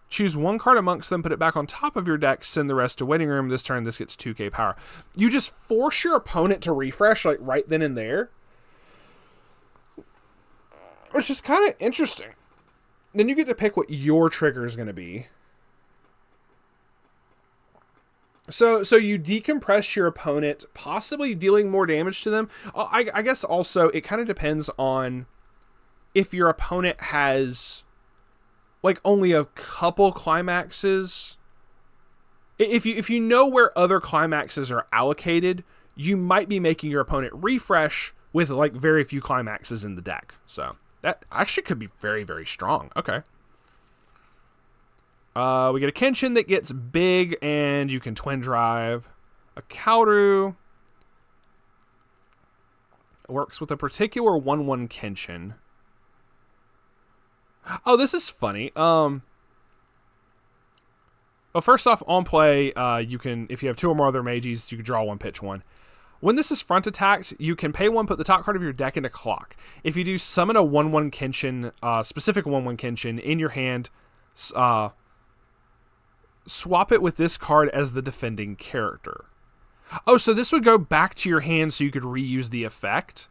Choose 1 card amongst them, put it back on top of your deck, send the rest to waiting room. This turn, this gets 2k power. You just force your opponent to refresh, like, right then and there. Which is kind of interesting. Then you get to pick what your trigger is going to be. So you decompress your opponent, possibly dealing more damage to them. I guess also it kind of depends on if your opponent has like only a couple climaxes. If you know where other climaxes are allocated, you might be making your opponent refresh with like very few climaxes in the deck. So that actually could be very, very strong. Okay. We get a Kenshin that gets big and you can twin drive. A Kaoru works with a particular 1/1 Kenshin. Oh, this is funny. Well, first off, on play, you can, if you have 2 or more other mages, you can draw 1, pitch 1. When this is front attacked, you can pay 1, put the top card of your deck into clock. If you do summon a 1/1 Kenshin, specific 1/1 Kenshin in your hand, swap it with this card as the defending character. Oh, so this would go back to your hand so you could reuse the effect.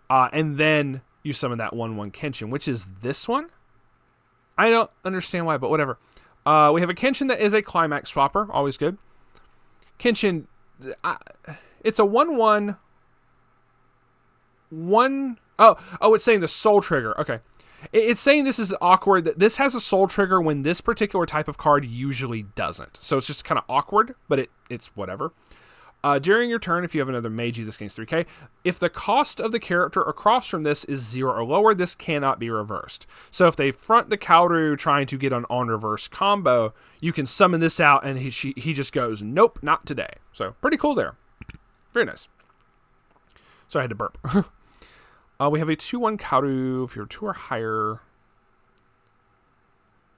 And then you summon that 1/1 Kenshin, which is this one? I don't understand why, but whatever. We have a Kenshin that is a climax swapper. Always good. Kenshin, it's a 1/1. Oh, it's saying the soul trigger. Okay. It's saying this is awkward, that this has a soul trigger when this particular type of card usually doesn't. So it's just kind of awkward, but it's whatever. During your turn, if you have another Meiji, this gains 3k. If the cost of the character across from this is 0 or lower, this cannot be reversed. So if they front the Kaoru trying to get an on-reverse combo, you can summon this out and he just goes, nope, not today. So pretty cool there. Very nice. So I had to burp. We have a 2/1 Kaoru. If you're 2 or higher,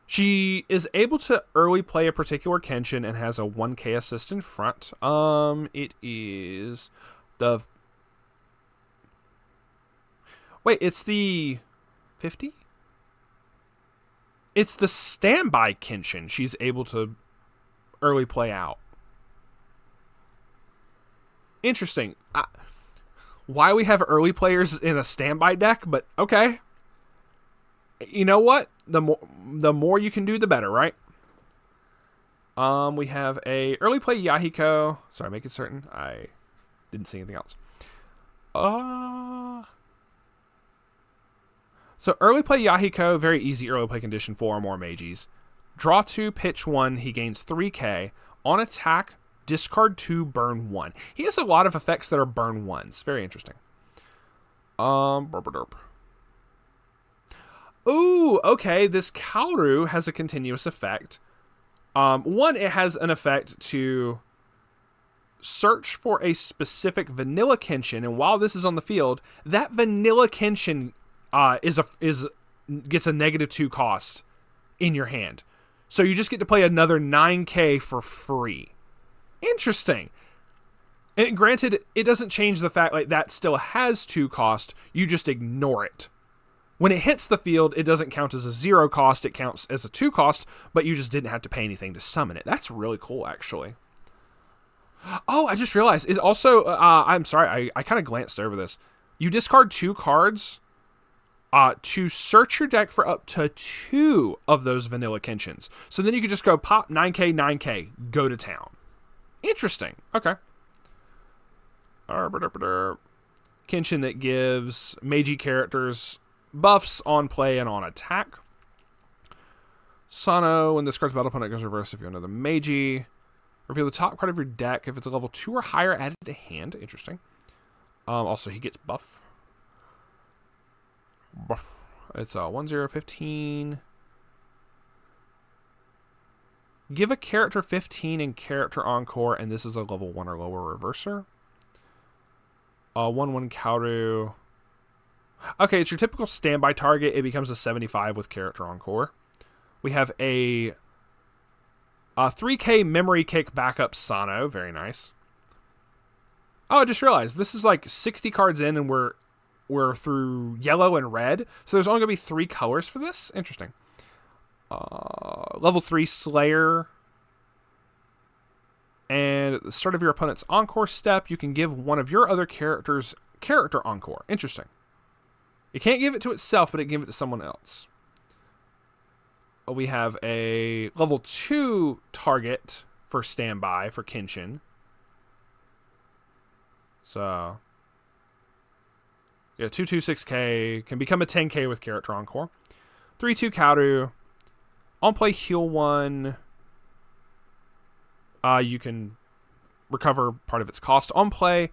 she is able to early play a particular Kenshin and has a 1k assist in front. It is the... Wait, it's the 50? It's the standby Kenshin she's able to early play out. Interesting. Why we have early players in a standby deck, but okay. You know what? The more you can do, the better, right? We have a early play Yahiko. Sorry, make it certain I didn't see anything else. So early play Yahiko, very easy early play condition, 4 or more Meijis. Draw 2, pitch 1, he gains 3k. On attack, discard 2, burn 1. He has a lot of effects that are burn 1s. Very interesting. Ooh, okay, this Kaoru has a continuous effect. One, it has an effect to search for a specific vanilla Kenshin, and while this is on the field, that vanilla Kenshin gets a -2 cost in your hand. So you just get to play another 9k for free. Interesting. And granted, it doesn't change the fact like that still has 2 cost. You just ignore it. When it hits the field, it doesn't count as a 0 cost. It counts as a 2 cost, but you just didn't have to pay anything to summon it. That's really cool, actually. Oh, I just realized. It also, I'm sorry, I kind of glanced over this. You discard 2 cards to search your deck for up to 2 of those vanilla Kenshins. So then you can just go pop 9k, 9k, go to town. Interesting. Okay. Kenshin that gives Meiji characters buffs on play and on attack. Sano, when this card's battle opponent goes reverse, if you have another Meiji. Reveal the top card of your deck. If it's a level 2 or higher, add it to hand. Interesting. Also, he gets buff. It's 1/0/15. Give a character 15 in character encore, and this is a level 1 or lower reverser. 1/1 Kaoru. Okay, it's your typical standby target. It becomes a 75 with character encore. We have a 3k memory kick backup Sano. Very nice. Oh, I just realized this is like 60 cards in, and we're through yellow and red. So there's only going to be 3 colors for this. Interesting. Level 3 Slayer. And at the start of your opponent's encore step, you can give one of your other characters character encore. Interesting. You can't give it to itself, but it can give it to someone else. We have a level 2 target for standby for Kenshin. So, yeah, 226k, can become a 10k with Character Encore. 3-2 Kaoru. On play, heal 1. You can recover part of its cost. On play,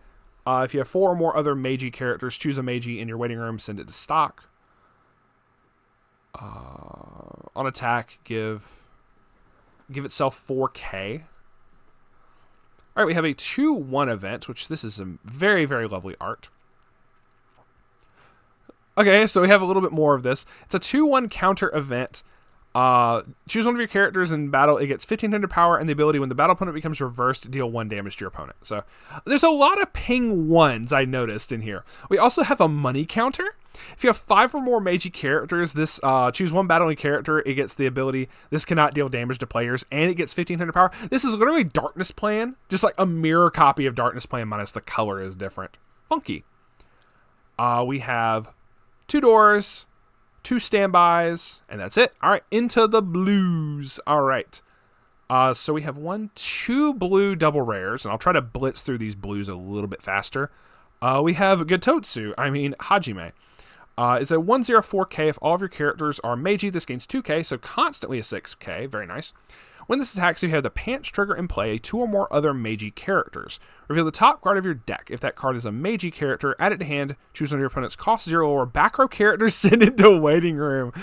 if you have 4 or more other Meiji characters, choose a Meiji in your waiting room, send it to stock. On attack, give itself 4k. All right, we have a 2-1 event, which this is some very, very lovely art. Okay, so we have a little bit more of this. It's a 2-1 counter event. Choose one of your characters in battle. It gets 1500 power and the ability when the battle opponent becomes reversed, deal 1 damage to your opponent. So there's a lot of ping 1s I noticed in here. We also have a money counter. If you have 5 or more Meiji characters, this choose one battling character. It gets the ability, this cannot deal damage to players, and it gets 1500 power. This is literally Darkness Plan, just like a mirror copy of Darkness Plan minus the color is different. Funky. We have 2 doors, 2 standbys, and that's it. All right, into the blues. All right. So we have 2 blue double rares, and I'll try to blitz through these blues a little bit faster. We have Hajime. It's a 104k if all of your characters are Meiji. This gains 2k, so constantly a 6k. Very nice. When this attacks, you have the Pants trigger in play 2 or more other Meiji characters. Reveal the top card of your deck. If that card is a Meiji character, add it to hand. Choose one of your opponent's cost 0 or back row characters, send it to a waiting room.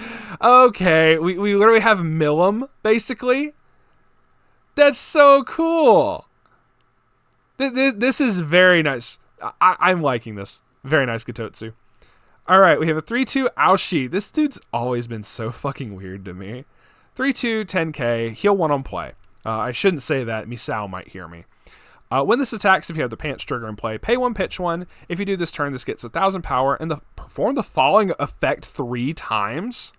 Okay, we literally have Milim, basically. That's so cool. This is very nice. I'm liking this. Very nice, Gototsu. All right, we have a 3-2 Aoshi. This dude's always been so fucking weird to me. 3-2, 10k, heal 1 on play. I shouldn't say that. Misao might hear me. When this attacks, if you have the Pants trigger in play, pay 1, pitch 1. If you do this turn, this gets 1000 power and perform the following effect 3 times.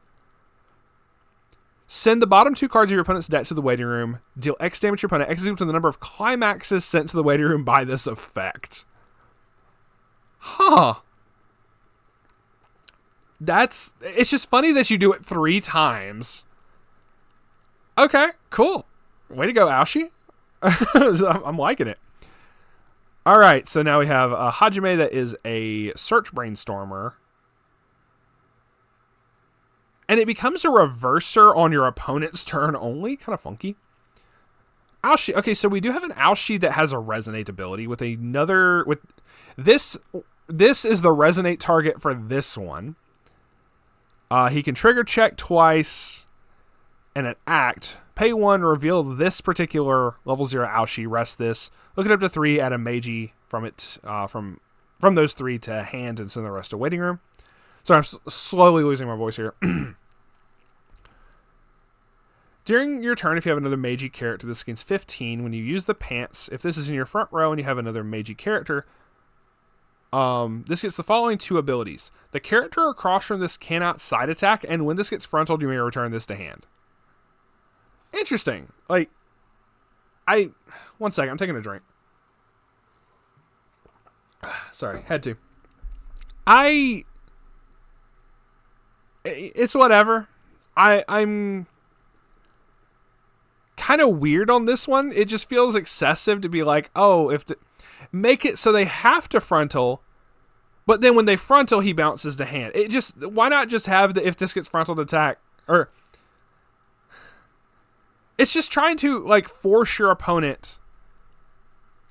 Send the bottom 2 cards of your opponent's deck to the waiting room. Deal X damage to your opponent. X equal to the number of climaxes sent to the waiting room by this effect. Huh. It's just funny that you do it 3 times. Okay, cool. Way to go, Aoshi. I'm liking it. All right, so now we have a Hajime that is a search brainstormer. And it becomes a reverser on your opponent's turn only. Kind of funky. Aoshi. Okay, so we do have an Aoshi that has a resonate ability with another... with this is the resonate target for this one. He can trigger check twice and an act. Pay 1, reveal this particular level 0 Aoshi, rest this. Look it up to 3, add a Meiji from it, from those 3 to hand and send the rest to waiting room. Sorry, I'm slowly losing my voice here. During your turn, if you have another Meiji character, this gains 15. When you use the Pants, if this is in your front row and you have another Meiji character, this gets the following 2 abilities. The character across from this cannot side attack, and when this gets frontaled, you may return this to hand. Interesting. Like, one second, I'm taking a drink. Sorry, had to. It's whatever. I'm kind of weird on this one. It just feels excessive to be like, oh, make it so they have to frontal, but then when they frontal, he bounces to hand. Why not just have if this gets frontal attack, or it's just trying to like force your opponent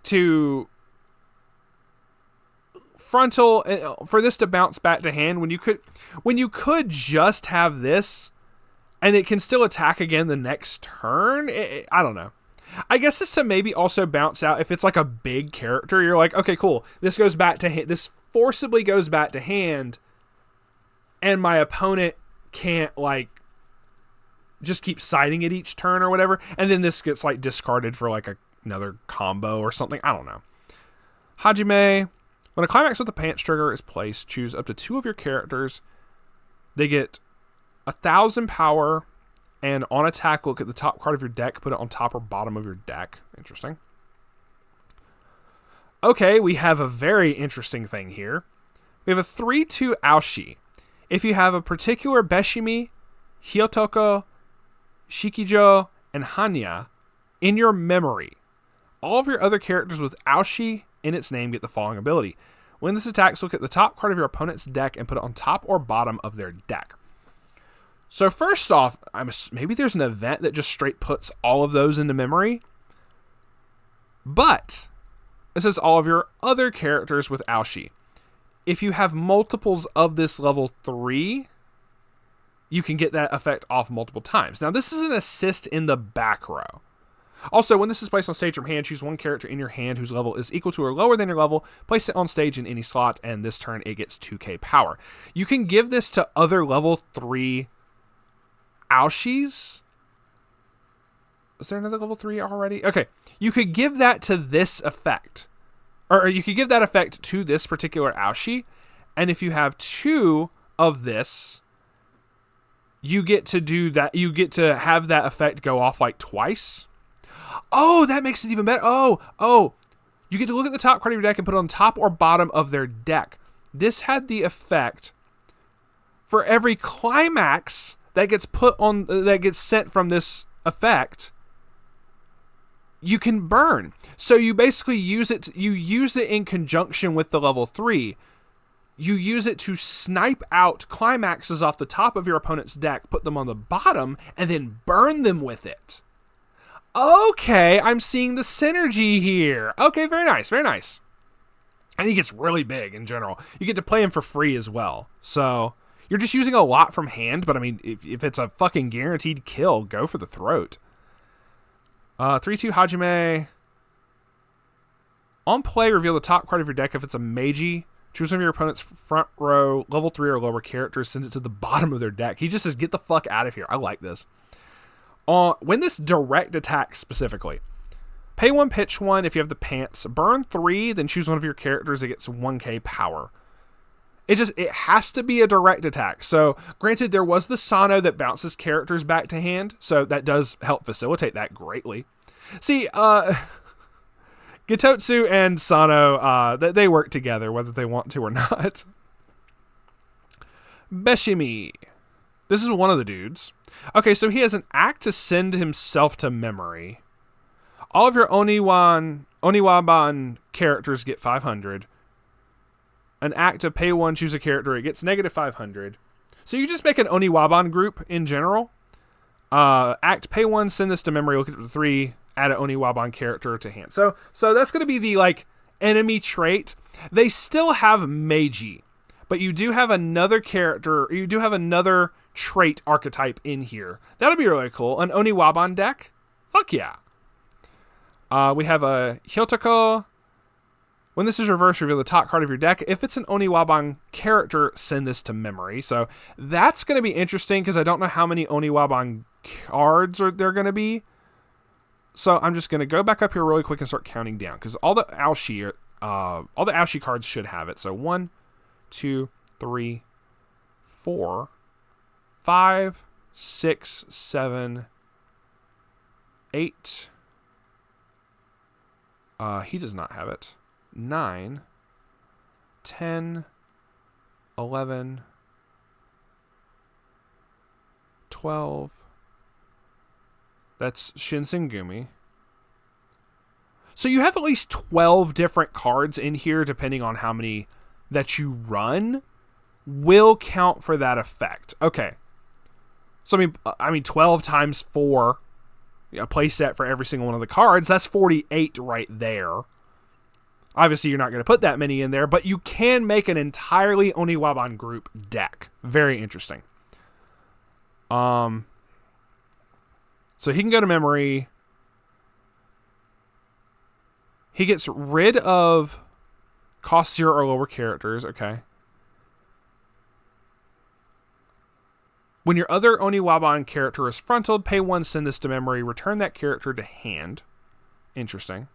to frontal for this to bounce back to hand when you could just have this and it can still attack again the next turn. I don't know. I guess it's to maybe also bounce out if it's like a big character. You're like, okay, cool. This goes back to hand. This forcibly goes back to hand, and my opponent can't like just keep siding it each turn or whatever. And then this gets like discarded for like another combo or something. I don't know. Hajime. When a climax with the Pants trigger is placed, choose up to 2 of your characters. They get 1000 power, and on attack, look at the top card of your deck, put it on top or bottom of your deck. Interesting. Okay, we have a very interesting thing here. We have a 3-2 Aoshi. If you have a particular Beshimi, Hyotoko, Shikijo, and Hanya in your memory. All of your other characters with Aoshi in its name get the following ability. When this attacks, look at the top card of your opponent's deck and put it on top or bottom of their deck. So first off, maybe there's an event that just straight puts all of those into memory. But it says all of your other characters with Aoshi. If you have multiples of this level 3, you can get that effect off multiple times. Now, this is an assist in the back row. Also, when this is placed on stage from hand, choose one character in your hand whose level is equal to or lower than your level, place it on stage in any slot, and this turn it gets 2k power. You can give this to other level 3 Aoshis. Is there another level 3 already? Okay, you could give that to this effect. Or you could give that effect to this particular Aoshi, and if you have 2 of this, you get to do that. You get to have that effect go off like twice. Oh, that makes it even better. Oh, you get to look at the top card of your deck and put it on top or bottom of their deck. This had the effect for every climax that gets that gets sent from this effect, you can burn. So you basically use it in conjunction with the level 3. You use it to snipe out climaxes off the top of your opponent's deck, put them on the bottom, and then burn them with it. Okay, I'm seeing the synergy here. Okay, very nice, very nice. And he gets really big in general. You get to play him for free as well. So you're just using a lot from hand, but I mean, if it's a fucking guaranteed kill, go for the throat. 3-2 Hajime. On play, reveal the top card of your deck if it's a Meiji. Choose one of your opponent's front row, level 3 or lower characters, send it to the bottom of their deck. He just says, get the fuck out of here. I like this. When this direct attacks specifically, pay 1, pitch 1 if you have the pants. Burn 3, then choose one of your characters that gets 1k power. It has to be a direct attack. So, granted, there was the Sano that bounces characters back to hand, so that does help facilitate that greatly. See, Gitotsu and Sano, they work together, whether they want to or not. Beshimi. This is one of the dudes. Okay, so he has an act to send himself to memory. All of your Oniwaban characters get 500. An act to pay 1, choose a character, it gets negative 500. So you just make an Oniwaban group in general. Act, pay 1, send this to memory, look at the 3, add an Oniwaban character to hand. So that's going to be the enemy trait. They still have Meiji, but you do have another character, you do have another trait archetype in here. That'll be really cool. An Oniwaban deck? Fuck yeah. We have a Hyotoko. When this is reversed, reveal the top card of your deck. If it's an Oniwaban character, send this to memory. So that's going to be interesting because I don't know how many Oniwaban cards there going to be. So I'm just going to go back up here really quick and start counting down because all the Aoshi cards should have it. So 1, 2, 3, 4, 5, 6, 7, 8. He does not have it. 9, 10, 11, 12. That's Shinsengumi. So you have at least 12 different cards in here, depending on how many that you run, will count for that effect. Okay. So I mean 12 times 4, a play set for every single one of the cards, that's 48 right there. Obviously, you're not going to put that many in there, but you can make an entirely Oniwaban group deck. Very interesting. So he can go to memory. He gets rid of cost 0 or lower characters. Okay. When your other Oniwaban character is frontaled, pay 1, send this to memory, return that character to hand. Interesting.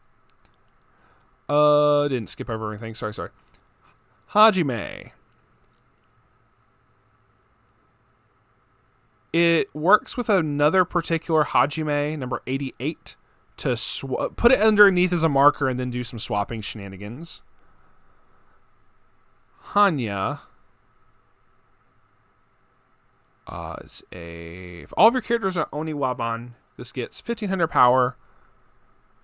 Didn't skip over anything. Sorry. Hajime. It works with another particular Hajime, number 88, to put it underneath as a marker and then do some swapping shenanigans. Hanya. If all of your characters are Oni Waban, this gets 1500 power.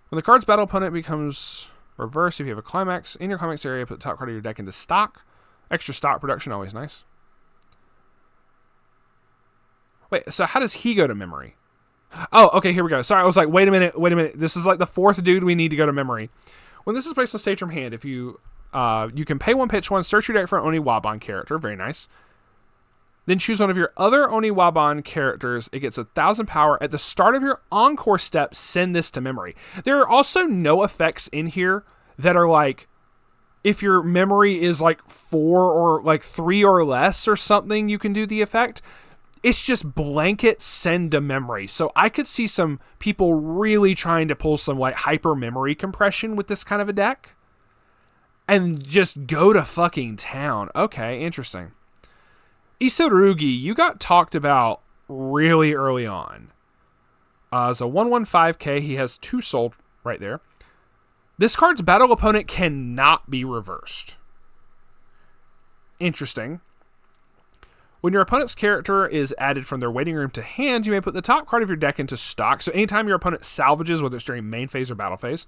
When the card's battle opponent becomes reversed, if you have a climax in your climax area, put the top card of your deck into stock. Extra stock production, always nice. Wait, so how does he go to memory? Oh, okay, here we go. Sorry, I was like, wait a minute. This is like the fourth dude we need to go to memory. When this is placed on stage from hand, if you can pay one, pitch one, search your deck for an Oni Waban character. Very nice. Then choose one of your other Oni Waban characters. It gets 1,000 power. At the start of your encore step, send this to memory. There are also no effects in here that are like, if your memory is like 4 or like 3 or less or something, you can do the effect. It's just blanket send to memory. So I could see some people really trying to pull some like hyper memory compression with this kind of a deck and just go to fucking town. Okay, interesting. Isurugi, you got talked about really early on. As a 1/1/5K, he has 2 soul right there. This card's battle opponent cannot be reversed. Interesting. When your opponent's character is added from their waiting room to hand, you may put the top card of your deck into stock. So anytime your opponent salvages, whether it's during main phase or battle phase,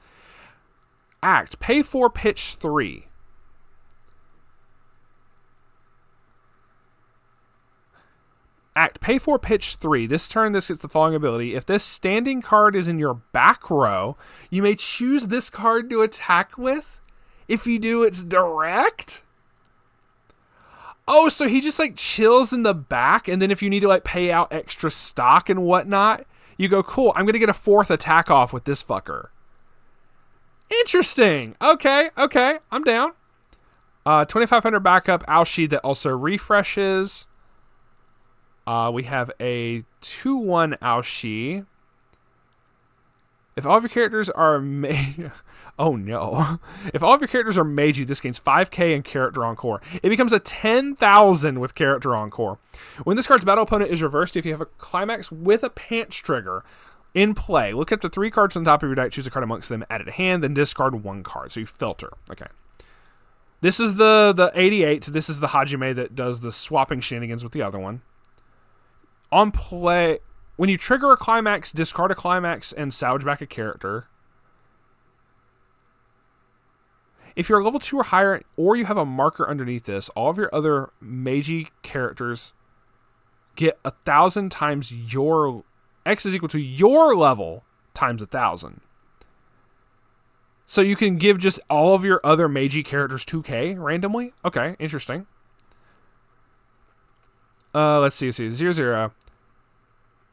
act. Pay 4, pitch 3. Act. Pay 4, pitch 3. This turn, this gets the following ability. If this standing card is in your back row, you may choose this card to attack with. If you do, it's direct. Oh, so he just like chills in the back, and then if you need to like pay out extra stock and whatnot, you go, cool, I'm going to get a 4th attack off with this fucker. Interesting. Okay, I'm down. 2,500 backup Aoshi that also refreshes. We have a 2/1 Aoshi. If all of your characters are oh no. If all of your characters are Meiji, this gains 5k in character encore. It becomes a 10,000 with character encore. When this card's battle opponent is reversed, if you have a climax with a pants trigger in play, look up to 3 cards on the top of your deck, choose a card amongst them, add it to hand, then discard 1 card. So you filter. Okay. This is the 88. This is the Hajime that does the swapping shenanigans with the other one. On play, when you trigger a climax, discard a climax and salvage back a character. If you're level 2 or higher, or you have a marker underneath this, all of your other Meiji characters get 1,000 times your... X is equal to your level times 1,000. So you can give just all of your other Meiji characters 2k randomly? Okay, interesting. Let's see. 0/0.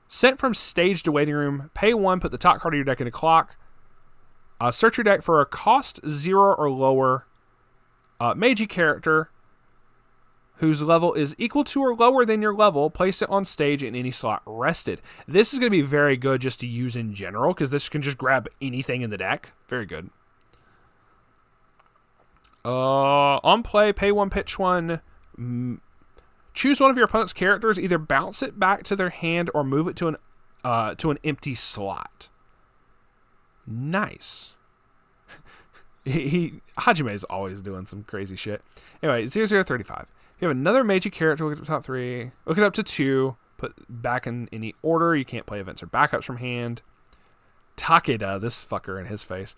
Sent from stage to waiting room. Pay 1, put the top card of your deck into clock. Search your deck for a cost 0 or lower Meiji character whose level is equal to or lower than your level. Place it on stage in any slot rested. This is going to be very good just to use in general, because this can just grab anything in the deck. Very good. On play, pay 1, pitch 1. Choose one of your opponent's characters. Either bounce it back to their hand or move it to an empty slot. Nice. Hajime is always doing some crazy shit. Anyway, 0035. If you have another Meiji character, look at the top 3. Look it up to 2. Put back in any order. You can't play events or backups from hand. Takeda, this fucker in his face.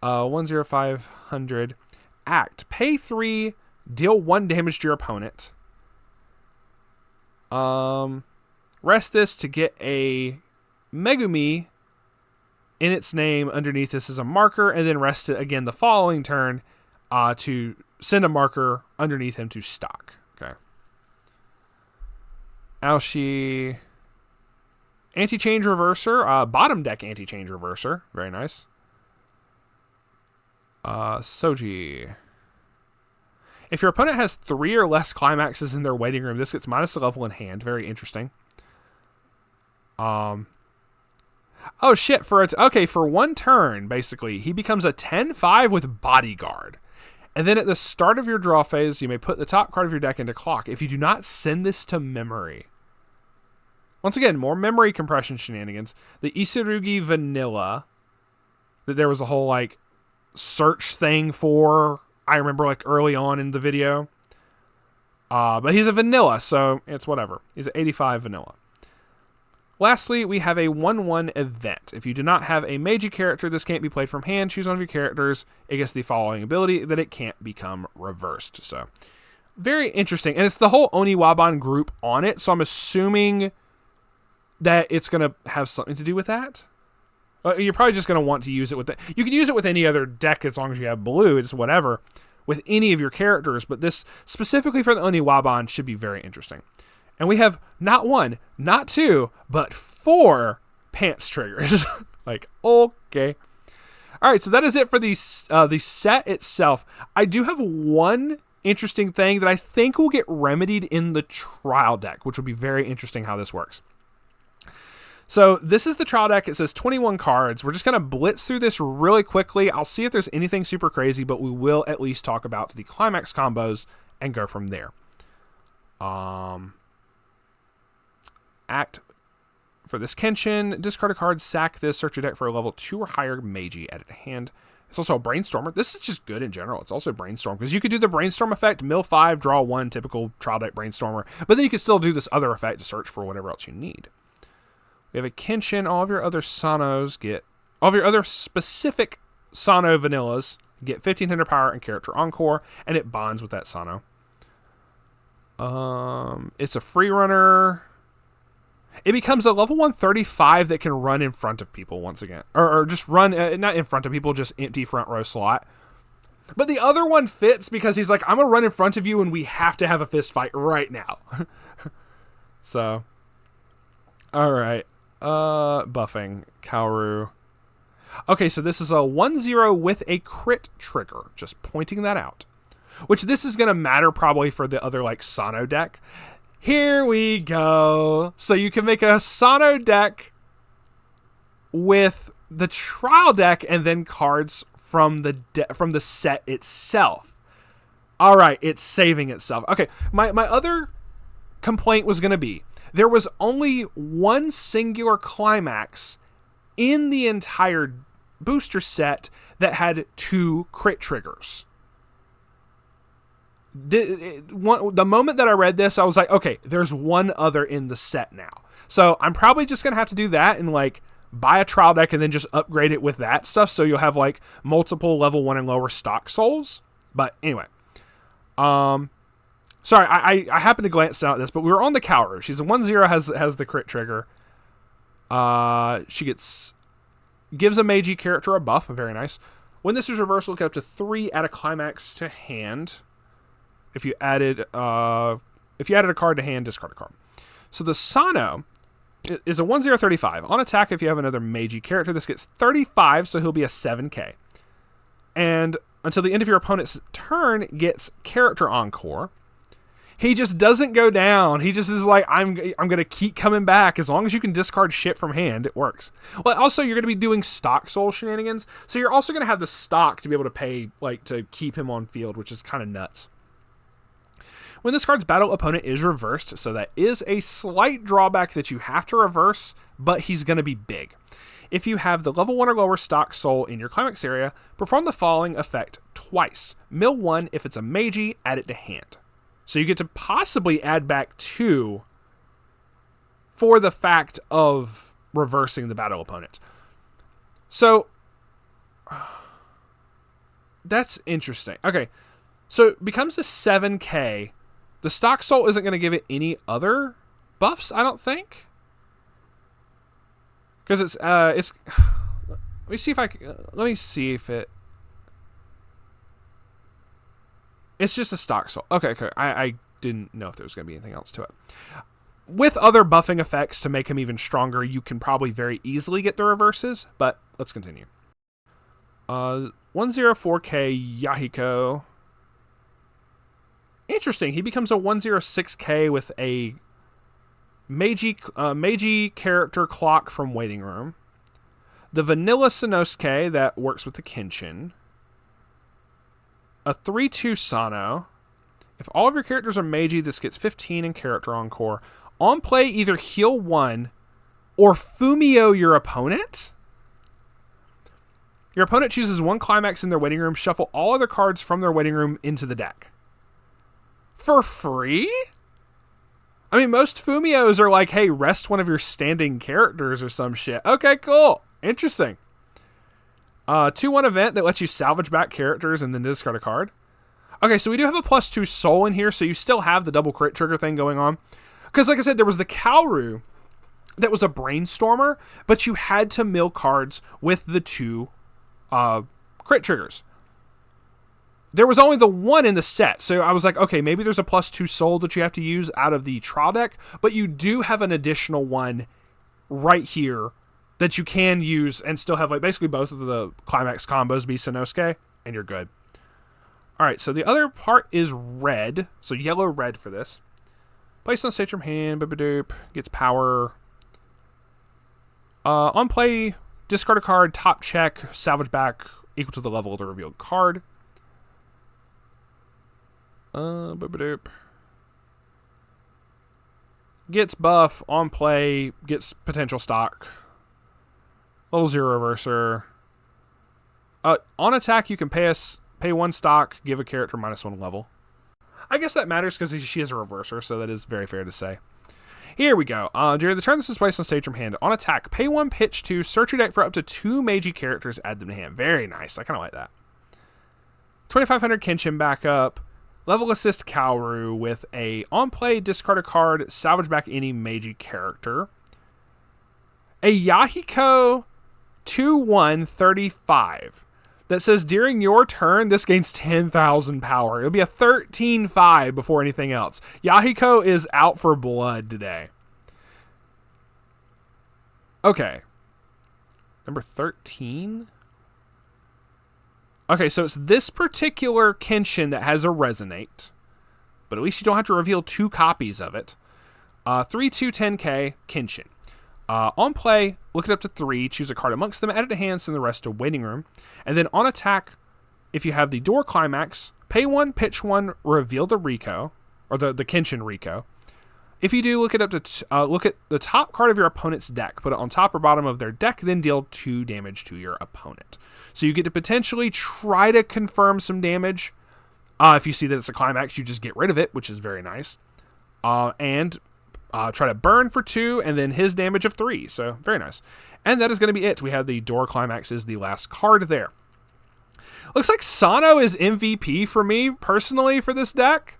10500. Act. Pay 3. Deal 1 damage to your opponent. Rest this to get a Megumi in its name underneath this as a marker, and then rest it again the following turn to send a marker underneath him to stock. Okay. Aoshi. Anti-change reverser. Bottom deck anti-change reverser. Very nice. Soji. If your opponent has 3 or less climaxes in their waiting room, this gets minus a level in hand. Very interesting. Oh shit! For 1 turn, basically, he becomes a 10/5 with bodyguard. And then at the start of your draw phase, you may put the top card of your deck into clock. If you do not send this to memory. Once again, more memory compression shenanigans. The Isurugi Vanilla, that there was a whole like search thing for, I remember like early on in the video. But he's a vanilla, so it's whatever. He's an 85 vanilla. Lastly, we have a 1/1 event. If you do not have a Meiji character, this can't be played from hand. Choose one of your characters. It gets the following ability that it can't become reversed. So, very interesting. And it's the whole Oniwaban group on it, so I'm assuming that it's going to have something to do with that. You're probably just going to want to use it with that. You can use it with any other deck as long as you have blue. It's whatever with any of your characters, but this specifically for the Oniwaban should be very interesting. And we have not 1, not 2, but 4 pants triggers. Like, okay. All right, so that is it for the set itself. I do have one interesting thing that I think will get remedied in the trial deck, which will be very interesting how this works. So this is the trial deck. It says 21 cards. We're just going to blitz through this really quickly. I'll see if there's anything super crazy, but we will at least talk about the climax combos and go from there. Act for this Kenshin, discard a card, sack this, search your deck for a level 2 or higher Meiji, edit a hand. It's also a Brainstormer. This is just good in general. It's also Brainstorm, because you could do the Brainstorm effect, mill 5, draw 1, typical trial deck Brainstormer, but then you can still do this other effect to search for whatever else you need. We have a Kenshin. All of your other Sanos get, all of your other specific Sano vanillas get 1500 power and character encore, and it bonds with that Sano. It's a free runner. It becomes a level 135 that can run in front of people once again. Or just run, not in front of people, just empty front row slot. But the other one fits because he's like, I'm going to run in front of you and we have to have a fist fight right now. So, all right. Buffing. Kaoru. Okay, so this is a 1/0 with a crit trigger. Just pointing that out. Which this is going to matter probably for the other like Sano deck. Here we go. So you can make a Sano deck with the trial deck and then cards from the set itself. All right, it's saving itself. Okay, my other complaint was going to be there was only one singular climax in the entire booster set that had 2 crit triggers. The moment that I read this, I was like, okay, there's one other in the set now. So I'm probably just going to have to do that and like buy a trial deck and then just upgrade it with that stuff. So you'll have like multiple level 1 and lower stock souls. But anyway, sorry, I happened to glance down at this, but we were on the Kaoru. She's a 1/0, has the crit trigger. She gives a Meiji character a buff. Very nice. When this is reversed, look up to 3, add a climax to hand. If you added a card to hand, discard a card. So the Sano is a 1/0/35. On attack, if you have another Meiji character, this gets 35, so he'll be a 7k. And until the end of your opponent's turn, gets character encore. He just doesn't go down. He just is like, I'm going to keep coming back. As long as you can discard shit from hand, it works. Well, also, you're going to be doing stock soul shenanigans. So you're also going to have the stock to be able to pay, like, to keep him on field, which is kind of nuts. When this card's battle opponent is reversed, so that is a slight drawback that you have to reverse, but he's going to be big. If you have the level 1 or lower stock soul in your climax area, perform the following effect twice. Mill 1 if it's a Meiji, add it to hand. So you get to possibly add back 2 for the fact of reversing the battle opponent. So that's interesting. Okay, so it becomes a 7k. The stock soul isn't going to give it any other buffs, I don't think. Because it's let me see if it. It's just a stock soul. Okay. I didn't know if there was going to be anything else to it. With other buffing effects to make him even stronger, you can probably very easily get the reverses, but let's continue. 1/04k Yahiko. Interesting. He becomes a 1/06k with a Meiji character clock from Waiting Room. The Vanilla Sanosuke that works with the Kenshin. A 3/2 Sano. If all of your characters are Meiji, this gets 15 in character encore. On play, either heal 1 or Fumio your opponent. Your opponent chooses 1 climax in their Waiting Room. Shuffle all other cards from their Waiting Room into the deck. For free? I mean, most Fumios are like, hey, rest one of your standing characters or some shit. Okay, cool. Interesting. 2-1 event that lets you salvage back characters and then discard a card. Okay, so we do have a +2 soul in here, so you still have the double crit trigger thing going on. Because like I said, there was the Kaoru that was a brainstormer, but you had to mill cards with the 2 crit triggers. There was only the 1 in the set, so I was like, okay, maybe there's a +2 soul that you have to use out of the trial deck, but you do have an additional one right here that you can use and still have like basically both of the climax combos be Sanosuke, and you're good. All right, so the other part is red, so yellow-red for this. Placed on stage from hand, boop-a-doop, gets power. On play, discard a card, top check, salvage back, equal to the level of the revealed card. Boop-a-doop. Gets buff, on play, gets potential stock. Level 0 reverser. On attack, you can pay 1 stock, give a character -1 level. I guess that matters because she is a reverser, so that is very fair to say. Here we go. During the turn this is placed on stage from hand, on attack, pay 1, pitch 2, search your deck for up to 2 Meiji characters, add them to hand. Very nice. I kind of like that. 2500 Kenshin back up. Level assist Kaoru with a on play, discard a card, salvage back any Meiji character. A Yahiko 2/1/35 that says during your turn, this gains 10,000 power. It'll be a 13/5 before anything else. Yahiko is out for blood today. Okay. Number 13? Okay, so it's this particular Kenshin that has a resonate, but at least you don't have to reveal 2 copies of it. 3/2/10k Kenshin. On play, look it up to 3, choose a card amongst them, add it to hand, send the rest to waiting room. And then on attack, if you have the door climax, pay 1, pitch 1, reveal the Rico, or the Kenshin Rico. If you do, look it up to look at the top card of your opponent's deck, put it on top or bottom of their deck, then deal 2 damage to your opponent. So you get to potentially try to confirm some damage. If you see that it's a climax, you just get rid of it, which is very nice. And try to burn for 2, and then his damage of 3. So very nice. And that is going to be it. We have the door climax is the last card there. Looks like Sano is MVP for me personally for this deck.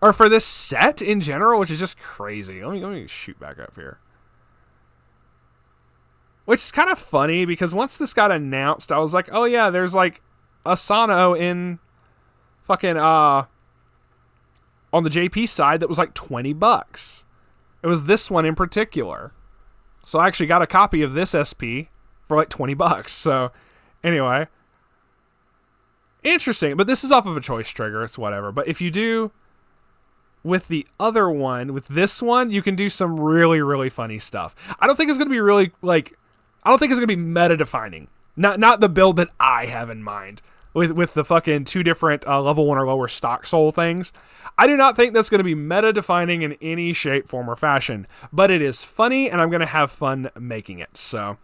Or for this set in general, which is just crazy. Let me shoot back up here. Which is kind of funny, because once this got announced, I was like, oh yeah, there's like a Sano in fucking, on the JP side that was like $20. It was this one in particular. So I actually got a copy of this SP for like $20. So anyway. Interesting. But this is off of a choice trigger. It's whatever. But if you do with the other one, with this one, you can do some really, really funny stuff. I don't think it's going to be really, like, I don't think it's going to be meta-defining. Not the build that I have in mind. With the fucking 2 different level 1 or lower stock soul things. I do not think that's going to be meta-defining in any shape, form, or fashion. But it is funny, and I'm going to have fun making it. So,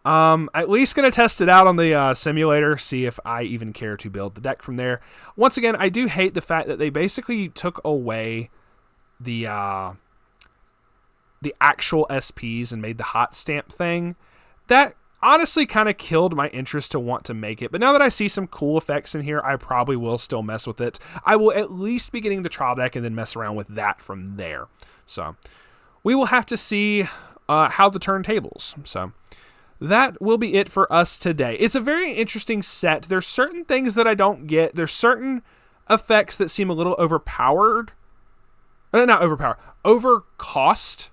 at least going to test it out on the simulator, see if I even care to build the deck from there. Once again, I do hate the fact that they basically took away the actual SPs and made the hot stamp thing. That honestly kind of killed my interest to want to make it. But now that I see some cool effects in here, I probably will still mess with it. I will at least be getting the trial deck and then mess around with that from there. So we will have to see how the turntables. So that will be it for us today. It's a very interesting set. There's certain things that I don't get. There's certain effects that seem a little overpowered. Not overpowered. Overcost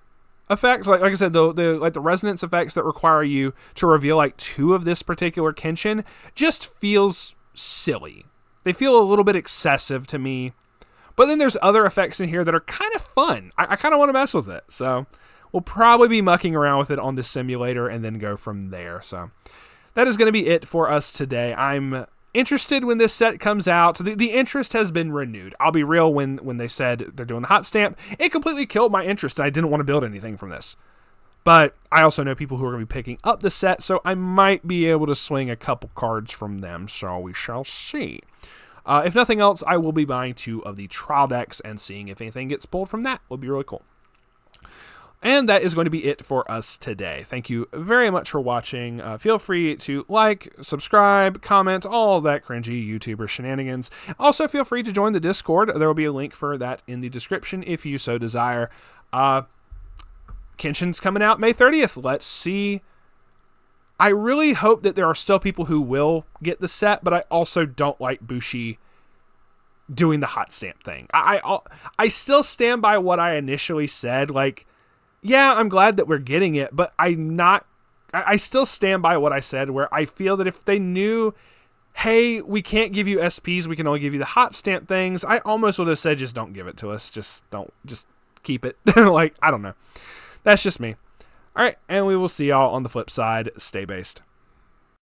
effect. Like I said, the resonance effects that require you to reveal like 2 of this particular Kenshin just feels silly. They feel a little bit excessive to me. But then there's other effects in here that are kind of fun. I kind of want to mess with it. So we'll probably be mucking around with it on the simulator and then go from there. So that is going to be it for us today. I'm interested when this set comes out. The interest has been renewed. I'll be real, when they said they're doing the hot stamp, it completely killed my interest. I didn't want to build anything from this. But I also know people who are going to be picking up the set, so I might be able to swing a couple cards from them. So we shall see. If nothing else, I will be buying 2 of the trial decks and seeing if anything gets pulled from that. Would be really cool. And that is going to be it for us today. Thank you very much for watching. Feel free to like, subscribe, comment, all that cringy YouTuber shenanigans. Also, feel free to join the Discord. There will be a link for that in the description if you so desire. Kenshin's coming out May 30th. Let's see. I really hope that there are still people who will get the set, but I also don't like Bushi doing the hot stamp thing. I still stand by what I initially said. Like, yeah, I'm glad that we're getting it, but I still stand by what I said, where I feel that if they knew, hey, we can't give you SPs, we can only give you the hot stamp things, I almost would have said, just don't give it to us. Just keep it. Like, I don't know. That's just me. All right, and we will see y'all on the flip side. Stay based.